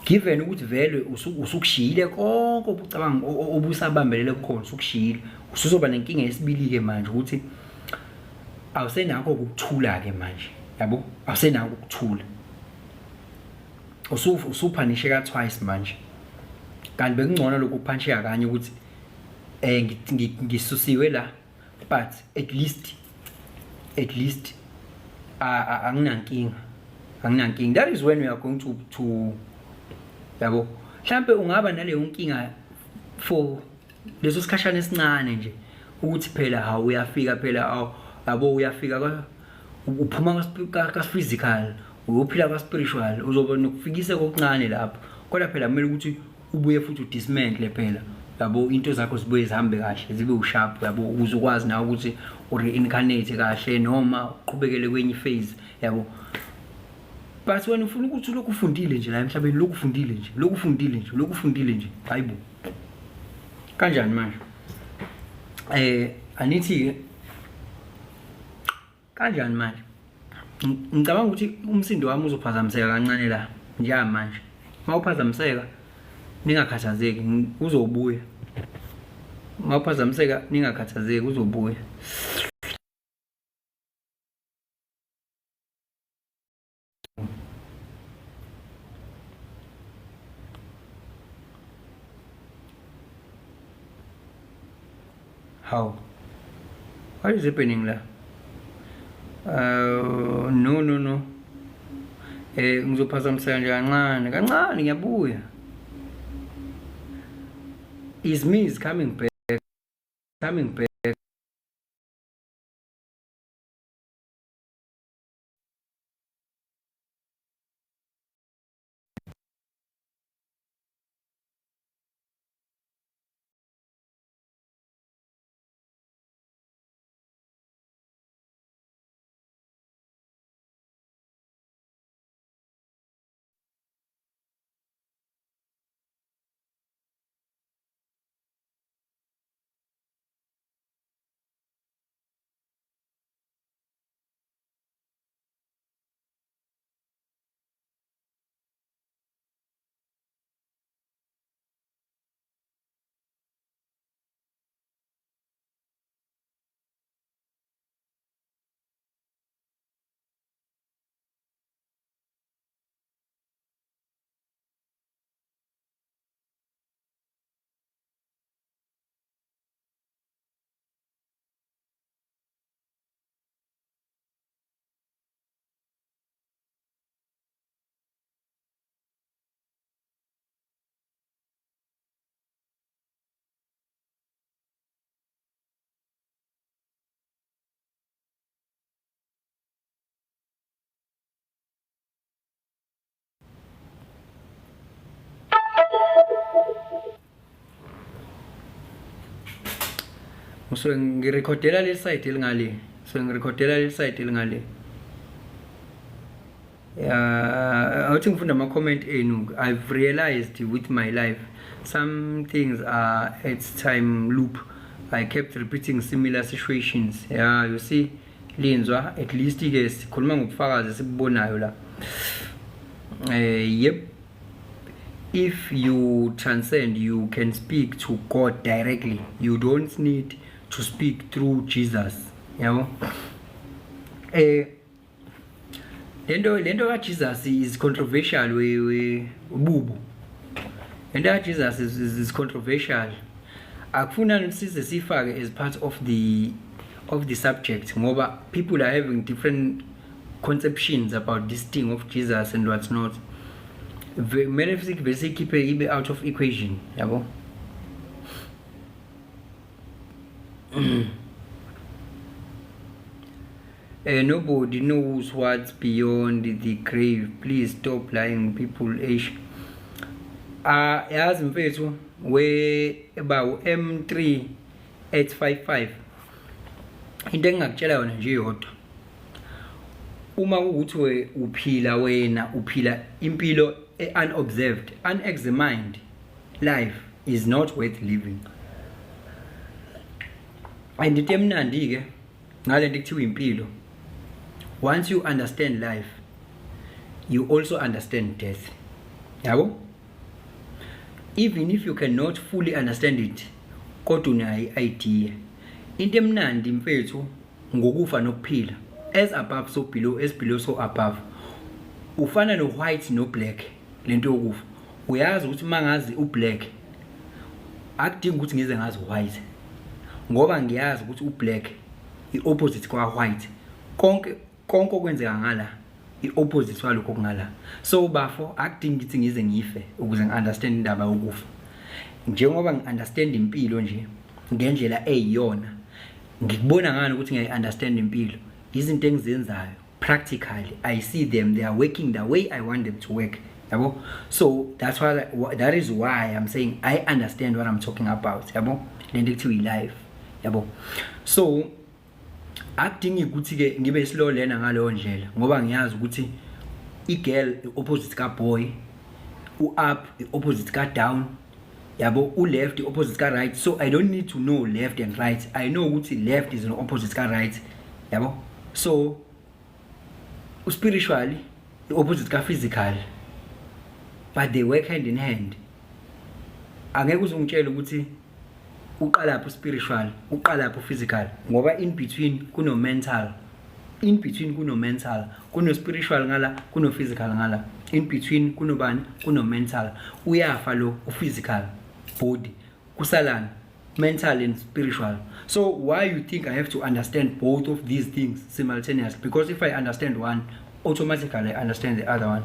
given ukuthi vele usukushiyile konke obucabanga obusabambelele kukhona usukushiyile usuzoba nenkinga yesibili ke manje ukuthi awusenakho ukuthula ke manje yabo awusenakho ukuthula usuphanisheka twice manje kanti bekungcono lokhu kuphanisheka kanye ukuthi ngisusiwe la but at least anginankinga that is when we are going to yabo mhlambe ungaba naleyo nkinga for leso sikhashana esincane nje ukuthi phela uyafika phela yabo uyafika uphuma ka physical uyophila ka spiritual uzoba nokufikisa kokuncane lapho kodwa phela kumele ukuthi ubuye futhi udismantle phela yabo into zakho zibuye zihambe kahle zibe usharp yabo ukuze ukwazi nawe ukuthi ureincarnate kahle noma uqhubekele kwenye phase yabo but wena ufuna ukuthi lokhu ufundile nje la emhlabeni lokhu ufundile nje hayibo kanjani manje anithi kanjani manje ngicabanga ukuthi umsindo wami uzophazamiseka kancane la njengamanje mawuphazamiseka ningakhathazeki uzobuya mawuphazamiseka ningakhathazeki uzobuya how what is happening la no ngizophazamiseka nje kancane ngiyabuya is me is coming back so ngirecordela le site elingale awuthi ngifunda ama comment enu. I've realized with my life some things are at time loop. I kept repeating similar situations. Yeah, you see linzwa at least ke sikhuluma ngobufakazi esibubonayo la. Yep, if you transcend, you can speak to God directly. You don't need to speak through Jesus. Yabo. Lento ka Jesus is controversial we ububu. Lento ka Jesus is controversial. Akufuna nisize sifake as part of the subject ngoba people are having different conceptions about this thing of Jesus and what's not. Metaphysics basically keep it out of equation, yabo. Nobody knows what's beyond the grave. Please stop lying, people. Yazi mfethu we about M3 855 into engakutshela yona nje yodwa. Uma ukuthi we uphila impilo unobserved, unexamined, life is not worth living. And into emnandi ke ngale nto kuthiwa impilo, once you understand life you also understand death, yabo. Even if you cannot fully understand it, kodwa unayo idea. Into emnandi mfethu ngokufa nokuphila, as above so below, as below so above. Ufana no white no black. Lento yokufa uyazi ukuthi mangazi ublack akudingi ukuthi ngize ngazi white, ngoba ngiyazi ukuthi ublack iopposite kwa white. Konke okwenzeka ngala iopposite walokho kungala. So bafo akudingi ukuthi ngize ngife ukuze ngiunderstand indaba yokufa. Njengoba ngiunderstand impilo nje ngendlela eyiyona, ngikubona ngani ukuthi ngiyaunderstand impilo. Izinto engizenzayo practically I see them, they are working the way I want them to work, yabo. So that is why I'm saying I understand what I'm talking about, yabo. Lento kuthiwa life, yabo. So akudingi ukuthi ke ngibe slow learner ngaleyo ndlela ngoba ngiyazi ukuthi igirl opposite ka boy, up opposite ka down, yabo, left opposite ka right. So I don't need to know left and right. I know ukuthi left is an opposite ka right, yabo. So spiritually the opposite ka physical, but they work hand in hand. Angeke uzungitshela ukuthi uqala lapho spiritual uqala lapho physical ngoba in between kuno mental, kuno spiritual ngala, kuno physical ngala, in between kuno bani, kuno mental. Uyafa lo physical body, kusalana mental and spiritual. So why you think I have to understand both of these things simultaneously? Because if I understand one, automatically I understand the other one,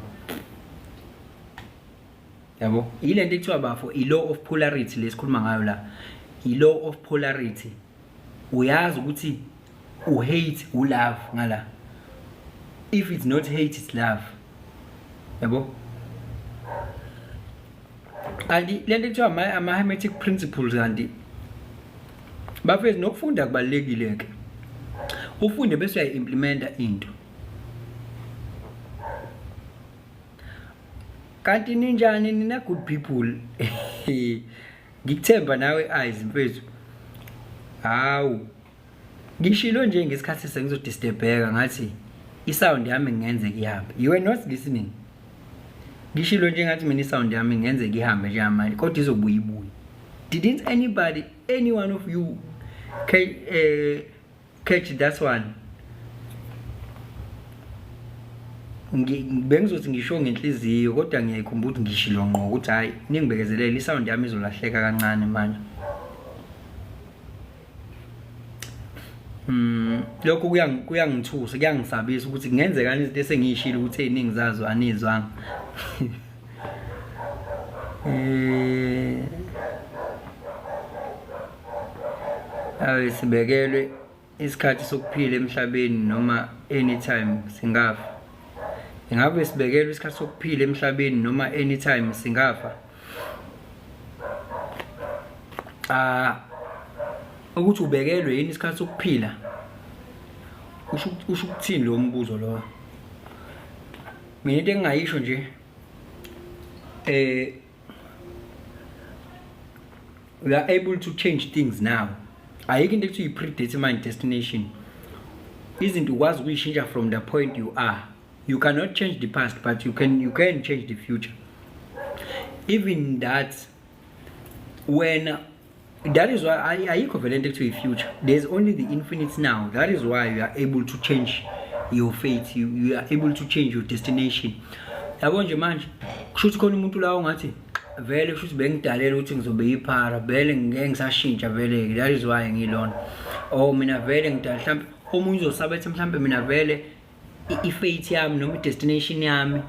yabo. Ile nto ekuthiwa bafo i-law of polarity lesikhuluma ngayo la, i-law of polarity. Uyazi ukuthi hate love ngala, if it's not hate it's love, yabo. And le nto ekuthiwa ama-hermetic principles kanti bafethu nokufunda kubalulekile ke. Ufunde bese uyayimplementa into. Kanti ninjani nina good people? Ngikuthemba nawe eyes mfethu. Hawu. Ngishilo nje ngesikhathi sengizodisturbeka ngathi isound yami ngenze kihambe. You were not listening. Ngishilo nje ngathi mina isound yami ngenze kihambe nje manje kodwa izobuya ibuye. Didn't any one of you catch that one? Bengizothi ngisho ngenhliziyo kodwa ngiyayikhumbula ukuthi ngishilo ngqo ukuthi hayi ningibekezelele isound yami izolahleka kancane manje. Lokho kuyangithusa, kuyangisabisa ukuthi kungenzeka izinto esengiyishilo ukuthi eziningi zazo anizwanga. Awe sibekelwe isikhathi sokuphila emhlabeni noma anytime singafa. Ingabe sibekelwe isikhathi sokuphila emhlabeni noma anytime singafa? ukuthi ubekelwe yini isikhathi sokuphila usho ukuthini lo mbuzo lo mina into engayisho nje we are able to change things now. Ayikho into ekuthiwa i-predetermined destination. Izinto ukwazi ukuyishintsha from the point you are. You cannot change the past, but you can change the future. Even that, that is why ayikho vele into ekuthiwa i-future. There's only the infinite now. That is why you are able to change your fate. You are able to change your destination. Yabo nje manje kushuthi khona umuntu la ongathi vele kushuthi bengidalela ukuthi ngizobe yiphara vele ngeke ngisashintsha vele. That is why ngilona. Oh mina vele ngidala mhlambe omunye uzosaba ethi mhlambe mina vele i-fate yami noma i-destination yami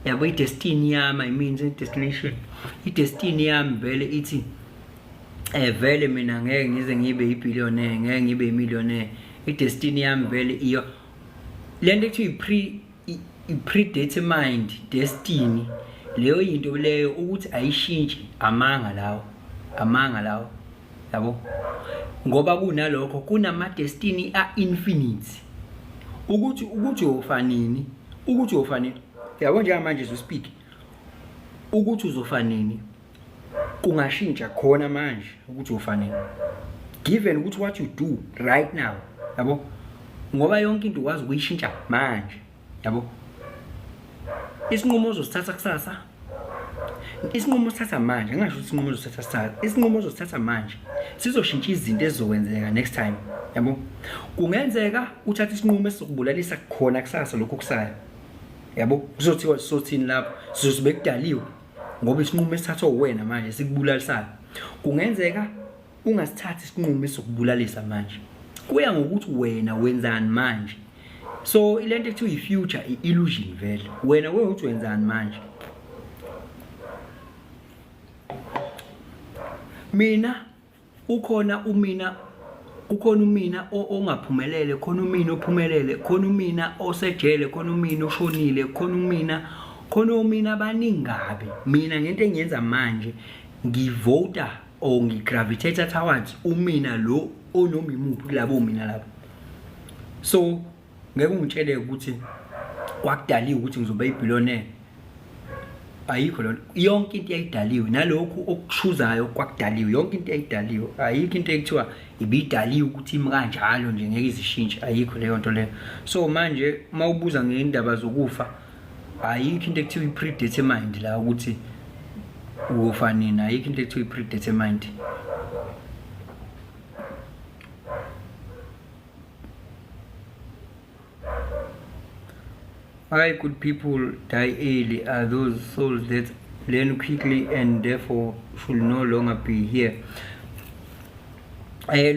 yabo i-destiny yami I mean destination i-destiny yami vele ithi vele mina ngeke ngize ngibe i-billionaire ngeke ngibe i-millionaire. I-destiny yami vele iyo lento ekuthiwa i-predetermined destiny. Leyo yinto leyo ukuthi ayishintshi amanga lawo yabo ngoba kunalokho kunama destiny a-infinite ukuthi ufanini yabo njengamanje uzospeak ukuthi uzofanini kungashintsha khona manje ukuthi ufanini given ukuthi what you do right now yabo ngoba yonke into ukwazi ukuyishintsha manje yabo. Isinqumo ozosithatha kusasa isinqumo osithatha manje ngisho isinqumo ozosithatha kusasa isinqumo ozosithatha manje sizoshintsha izinto ezizokwenzeka next time yabo. Kungenzeka uthatha isinqumo esizokubulalisa khona kusasa lokho kusayo yabo kuzothiwa sothini lapho sizobe kudaliwe ngoba isinqumo esithathwa uwena manje sikubulalisayo. Kungenzeka ungasithathi isinqumo esizokubulalisa manje kuya ngokuthi wena wenzani manje. So ilento ekuthiwa i-future i-illusion vele wena uthi wenzani manje. Mina ukhona umina ongaphumelele khona umina ophumelele khona umina osejele khona umina oshonile khona umina abaningabe. Mina ngento engiyenza manje ngivota or ngigravitate towards umina lo onoma imuphi kulabo mina lapho. So ngeke ungitshele ukuthi kwakudaliwe ukuthi ngizoba i-billionaire. Ayikho lona yonke into yayidaliwe nalokho okushuzayo kwakudaliwe yonke into yayidaliwe. Ayikho into ekuthiwa ibidaliwe ukuthi imi kanjalo nje ngeke izishintshe ayikho leyo nto leyo. So manje mawubuza ngendaba zokufa ayikho into ekuthiwa i-predetermined la ukuthi ufa nini. Ayikho into ekuthiwa i-predetermined. Why could people die early? Are those souls that learn quickly and therefore should no longer be here?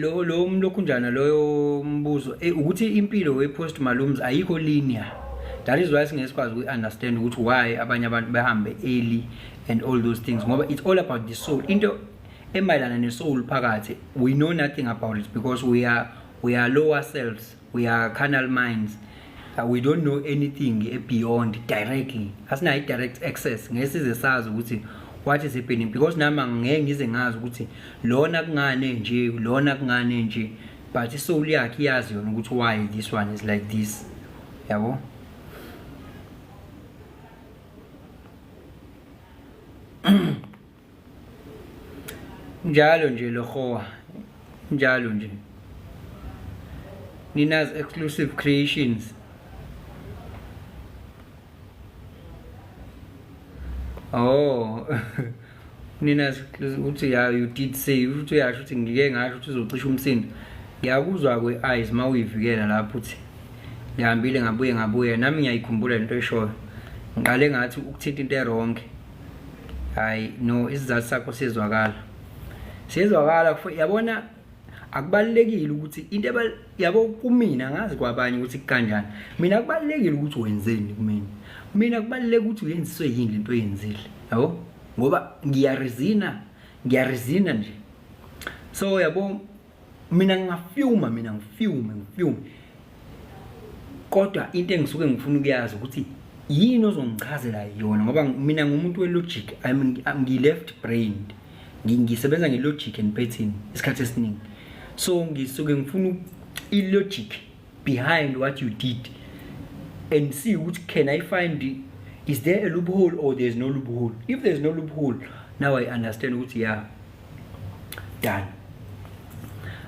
Lo mlokunjana loyo mbuzo ukuthi impilo we-post malums ayikho linear. That is why singesikwazi uku-understand ukuthi why abanye abantu behambe early and all those things ngoba it's all about the soul. Into emayelana ne-soul phakathi we know nothing about it because we are lower selves, we are carnal minds. We don't know anything beyond directly. Asinayo direct access ngesize sazi ukuthi what is happening because nama ngeke ngize ngazi ukuthi lona kungane nje but isoul yakhe iyazi yona ukuthi why this one is like this yabo. Njalo nje lohowa njalo nje Nina's exclusive creations. Oh Nina's uthi ya you did say uthi uyasho ukuthi ngike ngasho ukuthi uzocisha umsindo. Ngiyakuzwa kwe-eyes mawuyivikela lapho uthi ngihambile ngabuye nami ngiyayikhumbula into eshoyo. Ngiqale ngathi ukuthinta into errong. Hayi no isizathu sakho sizwakala yabona akubalekile ukuthi into yabo kumina ngazi kwabanye ukuthi kanjani. Mina akubalekile ukuthi wenzeni kumina. Mina kubaleka ukuthi uyenziswe yini into oyenzile yabo ngoba ngiyarizina nje. So yabo mina ngifyume kodwa into engisuke ngifuna ukuyazi ukuthi yini ozongichazela yona ngoba mina ngumuntu we-logic. I'm ngi-left brained ngisebenza nge-logic and pattern isikhathi esiningi. So ngisuke ngifuna i-logic behind what you did and see which can I find, is there a loophole or there's no loophole. If there's no loophole, now I understand what, yeah, done.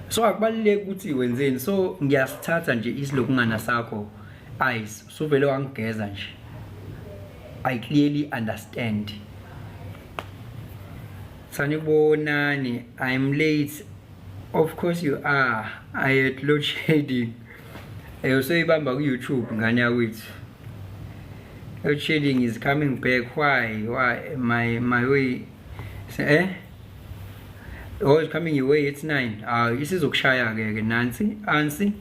So akubaluleke ukuthi wenzeni. So ngiyasithatha nje isilokungana sakho eyes, so vele wangigeza nje, I clearly understand. Sanibonani, I'm late. Of course you are. I had load shedding. So ibamba ku YouTube ngani yakwethu. Load shedding is coming back. Why my way oh, it's coming your way. It's 9. Isizokushaya ke nansi ansi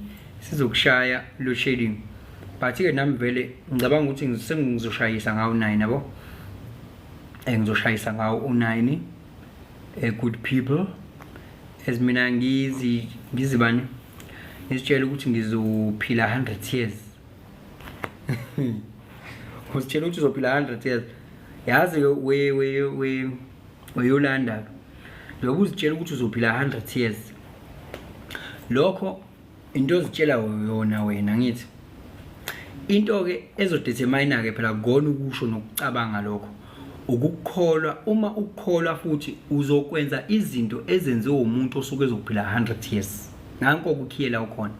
isizokushaya load shedding. But ke nami vele ngicabanga ukuthi ngizoshayisa ngawo 9 yabo. Ngizoshayisa ngawo u9. Good people, as mina ngizibani ngisitshela ukuthi ngizophila 100 years. Usitshela ukuthi uzophila 100 years. Yazi we Yolanda lokho uzitshela ukuthi uzophila 100 years. Lokho into ozitshela yona wena ngithi. Into ke ezodetermine ke phela ngona ukusho nokucabanga lokho. Ukukholwa, uma ukholwa futhi uzokwenza izinto ezenziwe umuntu osuke ezophila 100 years. Nanko ukukhiyela ukhona.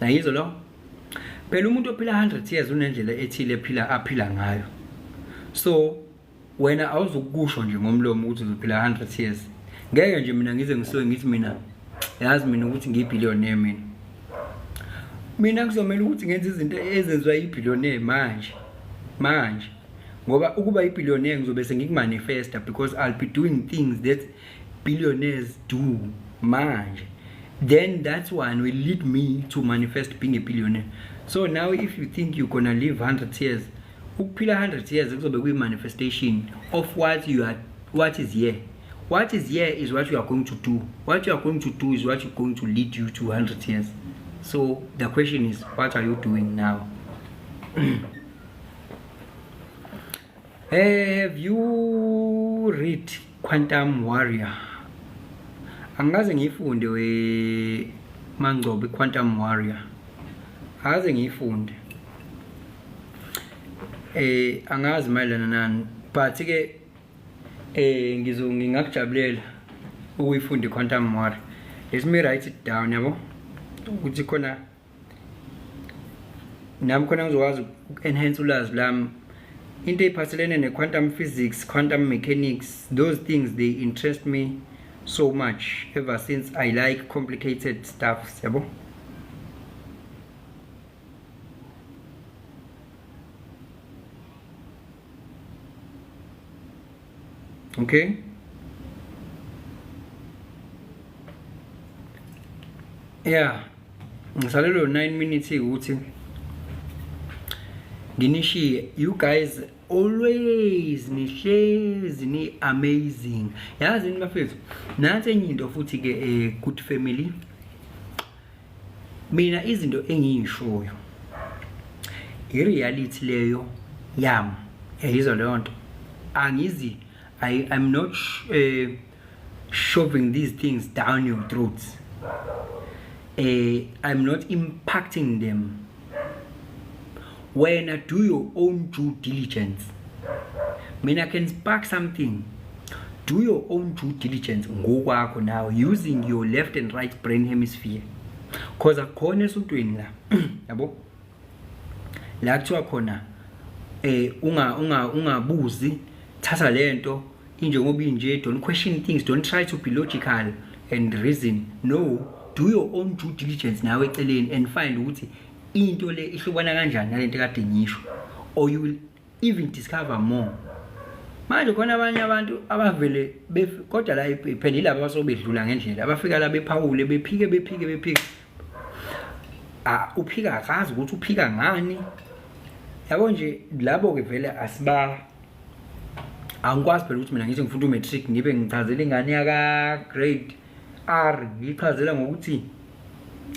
Nayizo lo. Phela umuntu ophila 100 years unendlela ethile aphila ngayo. So wena awuzukusho nje ngomlomo ukuthi uzophila 100 years. Ngeke nje mina ngize ngisuke ngithi mina yazi mina ukuthi ngiyibillionaire mina. Mina kuzomela ukuthi ngenze izinto ezenziwa yibillionaire manje. Ngoba ukuba ibillionaire ngizobe sengikumanifesta, because I'll be doing things that billionaires do manje. Then that's one will lead me to manifest being a billionaire. So now if you think you're gonna live 100 years, ukuphila 100 years kuzobe kuyi-manifestation of what is here. What is here is what you are going to do. What you are going to do is what is going to lead you to 100 years. So the question is, what are you doing now? Have you read Quantum Warrior? Angaze ngifunde we Mangcobo Quantum Warrior. Angaze ngifunde. Angazi mayelana nani, but ke ngingakujabulela ukuyifunda Quantum Warrior. Let me write it down yabo. Ukuthi khona nami khona ngizokwazi enhance ulwazi lami. Into ephathelene ne-quantum physics, quantum mechanics, those things, they interest me so much ever since I like complicated stuff, yabo. Okay? Yeah. Ngisalelo 9 minutes ukuthi nginishiye. You guys always nihlezi ni amazing. Yazi ni bafethu, nansi enye into futhi ke good family. Mina izinto engiyishoyo i-reality leyo yami. Yizo leyo nto. Angizi I'm not shoving these things down your throats. I'm not impacting them. When I do your own due diligence, I can spark something. Do your own due diligence ngokwakho now using your left and right brain hemisphere. Cause akhona esutweni la, yabo. La kuthiwa khona ungabuzi, thatha lento injengoba inje, don't question things, don't try to be logical and reason. No, do your own due diligence nawe eceleni and find ukuthi into le ihlobana kanjani nalento kade ngisho, or you will even discover more. Manje khona abanye abantu abavele kodwa la iphela ilabo abasobedlula ngendlela, abafika la bephawule bephike uphika akazi ukuthi uphika ngani, yabo nje labo ke vele angikwazi phela ukuthi mina ngithi ngifunda umatric ngibe ngichazela ingane yaka grade R ngichazela ngokuthi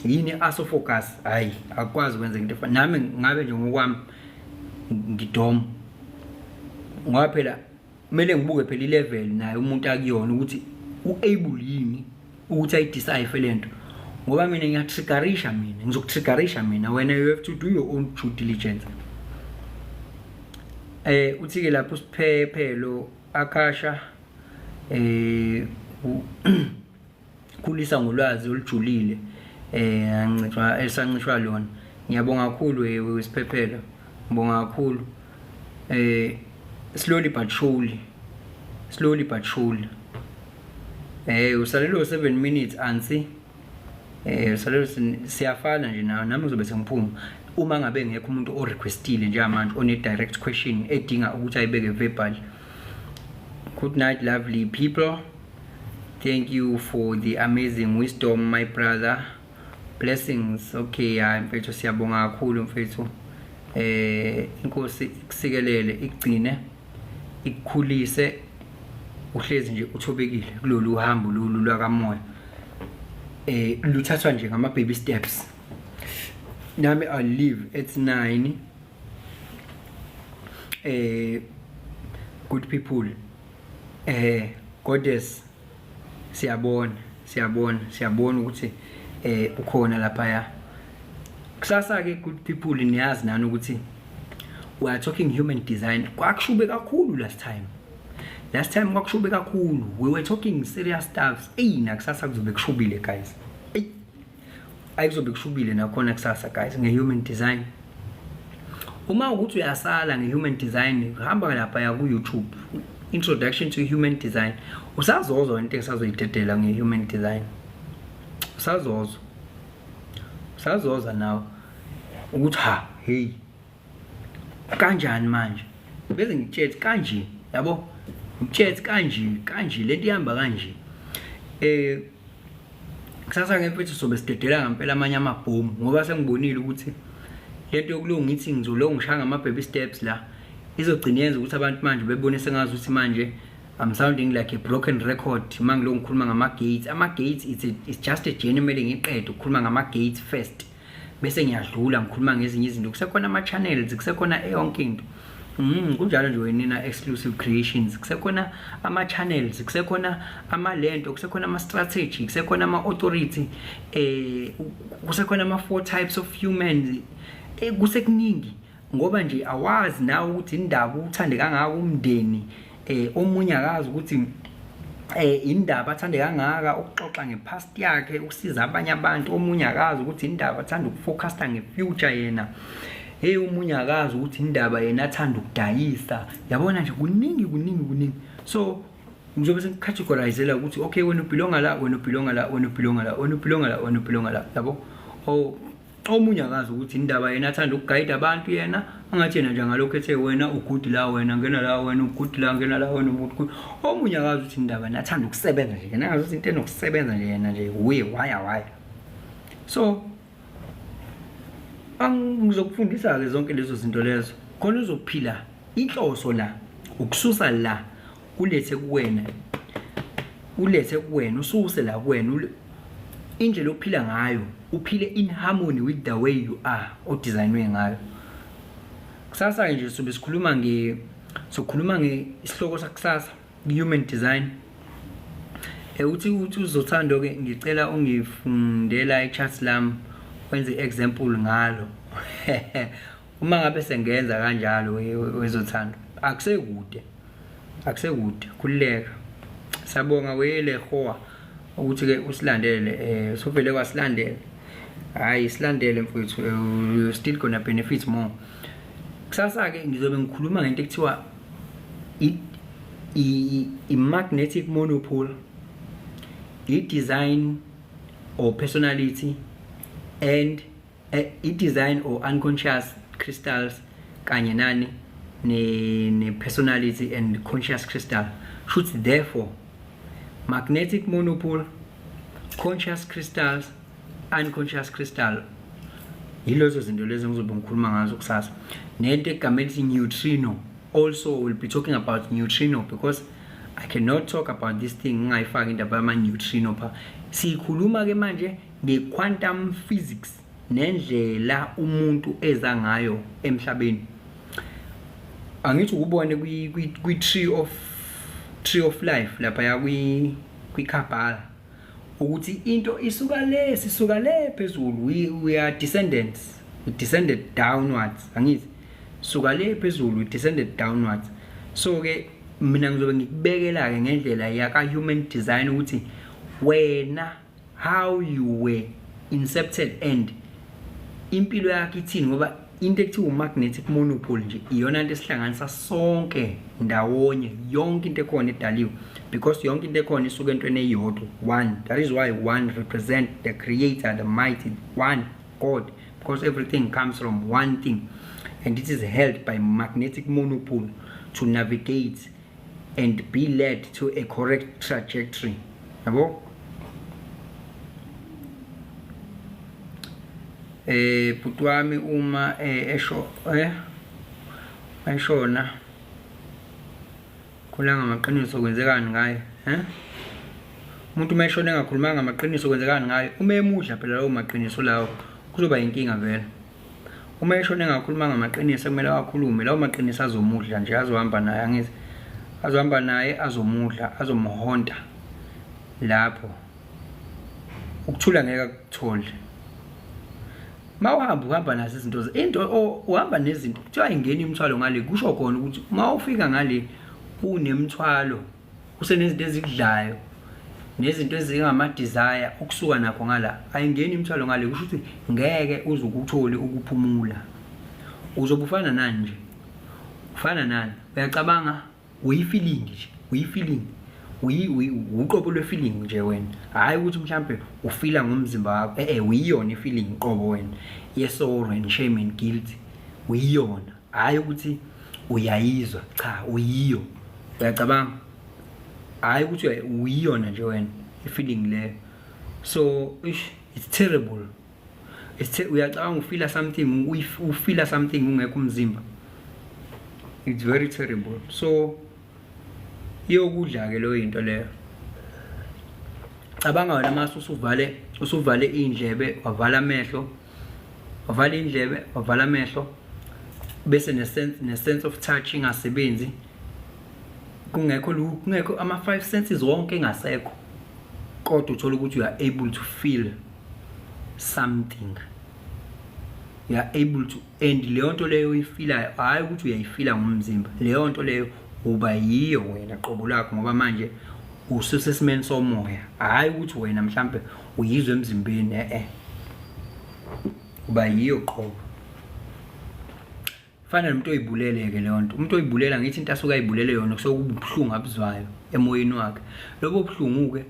yini asofocus. Hayi akwazi ukwenza into efana nami, ngabe nje ngokwami ngidom ngoba phela kumele ngibuke phela ilevel naye umuntu akuyona ukuthi uable yini ukuthi ayidecipher lento ngoba mina ngizokutriggerisha mina wena you have to do your own due diligence. Uthi ke lapho siphephelo Akasha kulisa ngolwazi olujulile ancishwa esancishwa lona. Ngiyabonga kakhulu wesiphephelo, ngibonga kakhulu. Slowly but surely usalelo 7 minutes ansi usalelo siyafana nje nawe nami ngizobe sengiphuma uma ngabe ngekho umuntu o requestile njengamanje one direct question edinga ukuthi ayibeke verbal. Good night lovely people, thank you for the amazing wisdom my brother, blessings. Okay, mfethu siyabonga kakhulu mfethu. Inkosi ikusikelele igcine ikukhulise uhlezi nje uthobekile kulolu uhambo lolu lwakamoya. Luthathwa nje ngama baby steps. Nami I live at 9. Good people, goddess siyabona ukuthi ukhona lapha ya. Kusasa ke good people niyazi nani ukuthi we are talking human design. Kwakushube kakhulu last time kwakushube kakhulu. We were talking serious stuff. Nakusasa kuzobe kushubile guys. Ayikuzobe kushubile nakhona kusasa guys nge-human design. Uma ukuthi uyasala nge-human design hamba lapha ya ku-YouTube, introduction to human design. Usazozwa into engisazoyidedela nge-human design. Usazozwa nawe ukuthi hey kanjani manje bese ngitshetse kanje, yabo ngitshetse kanje lento ihamba kanje. Kusasa ngempethu sobe sidedela ngempela amanye amabhomu ngoba sengibonile ukuthi lento yokulunga ngithi ngizolonga ama baby steps la izogcina yenza ukuthi abantu manje bebone sengazi ukuthi manje I'm sounding like a broken record mangilo ngikhuluma ngama gates. Ama gates it's just a journey ngiqede ukukhuluma ngama gates first bese ngiyadlula ngikhuluma ngezinye izinto. Kusekhona ama channels, kusekhona yonke into. Kunjalo nje wenina exclusive creations, kusekhona ama channels, kusekhona ama lento, kusekhona ama strategy, kusekhona ama authority, kusekhona ama 4 types of humans. Kusekuningi ngoba nje awazi nawe ukuthi indaba uthande kangaka umndeni, omunye akazi ukuthi indaba athande kangaka ukuxoxa ngepast yakhe ukusiza abanye abantu, omunye akazi ukuthi indaba athanda ukufocusa ngefuture yena, umunye akazi ukuthi indaba yena athanda ukudayisa. Yabona nje kuningi. So ngizobe sengicategorizela ukuthi okay wena ubelonga la, yabo. Omunye akazi ukuthi indaba yena athanda ukuguide abantu yena angathi yena nje ngalokho ethe wena ugood la, wena ngena la, wena ugood la, ngena la, wena ugood. Omunye akazi ukuthi indaba yena athanda ukusebenza nje, yena akazi ukuthi into enokusebenza nje yena nje why. So ngizokufundisa ke zonke lezo zinto lezo khona uzophila. Inhloso la ukususa la ulethe kuwena, ususe la kuwena indlela ophila ngayo, uphile in harmony with the way you are odesignwe ngayo. Kusasa nje sobe sokhuluma ngesihloko sakusasa human design. Uthi uzothando ke ngicela ungifundela ichart lami wenze example ngalo. Uma ngabe sengenza kanjalo wezothando akusekude khulileka. Sabonga welehoa ukuthi ke usilandele, sovele kwasilandela. Hayi silandele mfowethu, you still gonna benefit more. Kusasa ke ngizobe ngikhuluma ngento ekuthiwa i-magnetic monopole, i-design or personality, and i-design or unconscious crystals kanye nani ne personality and conscious crystal. Should therefore magnetic monopole, conscious crystals, unconscious crystal, yilozo zinto lezo ngizobe ngikhuluma ngazo kusasa. Nento egameni neutrino, also we'll be talking about neutrino because I cannot talk about this thing ngayifaka indaba yama neutrino pha. Sikhuluma ke manje nge-quantum physics nendlela umuntu eza ngayo emhlabeni. Angithi ukubone kwi tree of life lapha ya kwi Kabbalah ukuthi into isuka le sisuka le phezulu, we are descendants, we descended downwards, angithi suka le phezulu we descended downwards. So ke mina ngizobe ngikubekela ke ngendlela yaka human design ukuthi wena how you were incepted and impilo yakhe ithini, ngoba into ekuthiwa magnetic monopole nje iyona into esihlanganisa sonke ndawonye, yonke into ekhona edaliwe, because yonke into ekhona isuka entweni eyodwa, one. That is why one represent the creator, the mighty one, God, because everything comes from one thing, and it is held by magnetic monopole to navigate and be led to a correct trajectory. Yabo? Bhuti wami uma eshona khulanga amaqiniso kwenzekani ngaye, umuntu uma eshona engakhulumanga amaqiniso kwenzekani ngaye, uma emudla phela lawo maqiniso lawo kuzoba inkinga vele. Uma eshona engakhulumanga amaqiniso kumele akhulume, lawo maqiniso azomudla nje, azohamba naye, angithi azohamba naye, azomudla, azomhonta lapho, ukuthula ngeke akuthole. Uhamba nazo izinto into uhamba nezinto kuthiwa ayingeni imithwalo ngale, kusho khona ukuthi uma ufika ngale unemithwalo, usenezinto ezikudlayo nezinto ezingama desire ukusuka nakho ngala, ayingeni imithwalo ngale, kusho ukuthi ngeke uzukuthole ukuphumula. Uzobe ufana nani nje, ufana nani, uyacabanga uyifeeling nje, uyifeeling, uqobo lwe-feeling nje wena, hayi ukuthi mhlambe ufila ngomzimba wakho, uyiyona i-feeling qobo wena ye-sorrow and shame and guilt, uyiyona, hayi ukuthi uyayizwa, cha uyiyo, uyacabanga, hayi ukuthi uyiyona nje wena i-feeling leyo. So it's terrible, uyacabanga ufila something, ufila something ungekho umzimba, it's very terrible. So iyokudla ke lo into leyo. Cabanga wena mase usuvale indlebe, wavala amehlo, wavala indlebe, wavala amehlo, bese ne-sense of touch ingasebenzi, kungekho ama-5 senses wonke engasekho, kodwa uthola ukuthi you are able to feel something, you are able to, and leyo nto leyo uyifilayo hayi ukuthi uyayifila ngomzimba, leyo nto leyo uba yiyo wena qobo lakho, ngoba manje ususesimeni somoya, hayi ukuthi wena mhlambe uyizwe emzimbeni, uba yiyo qobo. Fana nomuntu oyibulele ke leyo nto, umuntu oyibulela ngithi into asuka ayibulele yona kusokuba ubhlungu abuzwayo emoyeni wakhe, lobo buhlungu ke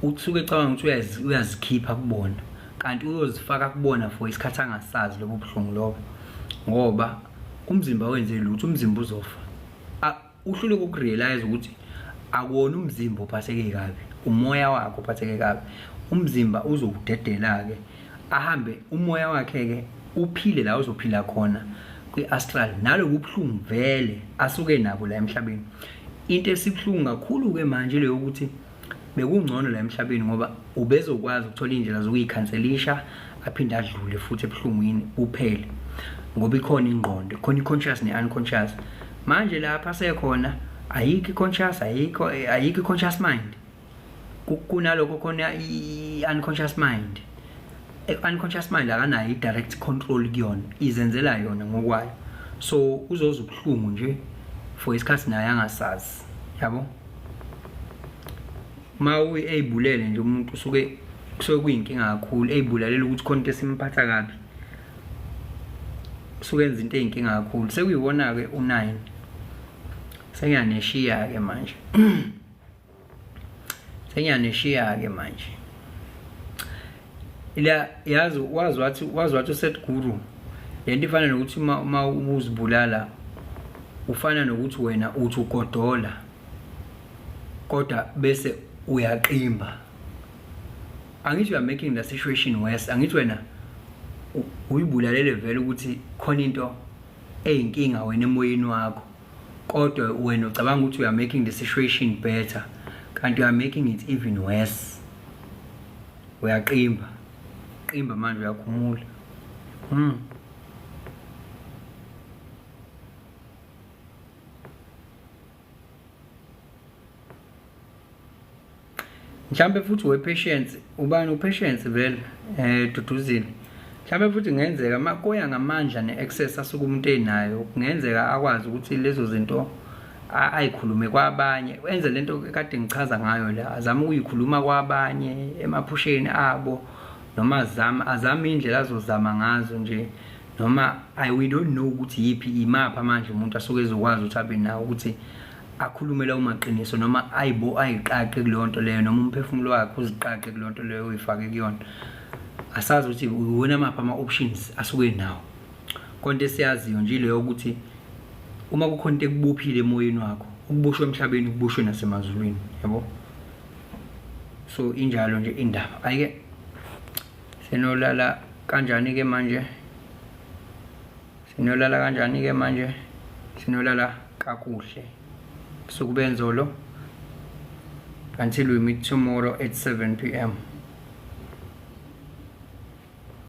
usuke ecabanga ukuthi uyazikhipha kubona, kanti uyozifaka kubona for isikhathi angasazi lobo buhlungu lobo, ngoba umzimba wenze lutho, umzimba uzofa. Uhlule ukurealize ukuthi akuwona umzimba ophatheke kabi, umoya wakho ophatheke kabi, umzimba uzokudedela ke, ahambe umoya wakhe ke uphile la uzophila khona kwi-astral, nalobu buhlungu vele asuke nabo la emhlabeni. Into esibhlungu kakhulu ke manje leyo ukuthi bekungcono la emhlabeni ngoba ubezokwazi ukuthola indlela zokuyikhanselisha aphinde adlule futhi ebuhlungwini uphele, ngoba ikhona ingqondo, khona i-conscious ne-unconscious. Manje lapha sekhona ayikho i-conscious, ayikho i-conscious mind, kunaloko khona i-unconscious mind. I-unconscious mind akanayo i-direct control kuyona, izenzela yona ngokwayo, so uzoza ubuhlungu nje for isikhathi naye angasazi, yabo. Ma eyibulele nje umuntu usuke kuyinkinga kakhulu, eyibulalela ukuthi khona into esimphatha kabi, usuke enza into eyinkinga kakhulu. Sekuyibona ke u9 sengiyaneshiya ke manje sengiyaneshiya ke manje ila yazi wazi wathi uset guru, lento ifana nokuthi uma uzibulala ufana nokuthi wena uthi ugodola kodwa bese uyaqimba. Angithi you are making the situation worse, angithi wena uyibulalele vele ukuthi khona into eyinkinga wena emoyeni wakho, kodwa wena ucabanga ukuthi you are making the situation better, kanti you are making it even worse. Uyaqimba manje, uyakhumula. mhlambe futhi we-patience ubani u-patience vele Duduzile mhlambe futhi kungenzeka makoya ngamandla ne-access asuke umuntu enayo kungenzeka akwazi ukuthi lezo zinto ayikhulume kwabanye wenze lento kade ngichaza ngayo la azama ukuyikhuluma kwabanye emaphusheni abo noma azama indlela azozama ngazo nje noma we don't know ukuthi yipi imapha manje umuntu asuke ezokwazi ukuthi abe nawo ukuthi akhulume lawo maqiniso noma ayiqaqe kuleyo nto leyo noma umphefumulo wakhe uziqaqe kuleyo nto leyo uyifake kuyona asazi ukuthi uwona mapha ama-options asuke nawo konke siyaziyo nje leyo ukuthi uma kukhona into ekubuphile emoyeni wakho ukubushwe emhlabeni ukubushwe nasemazulwini yabo so injalo nje indaba ayike sinolala kanjani ke manje sinolala kakuhle so kube nzolo until we meet tomorrow at 7 p.m.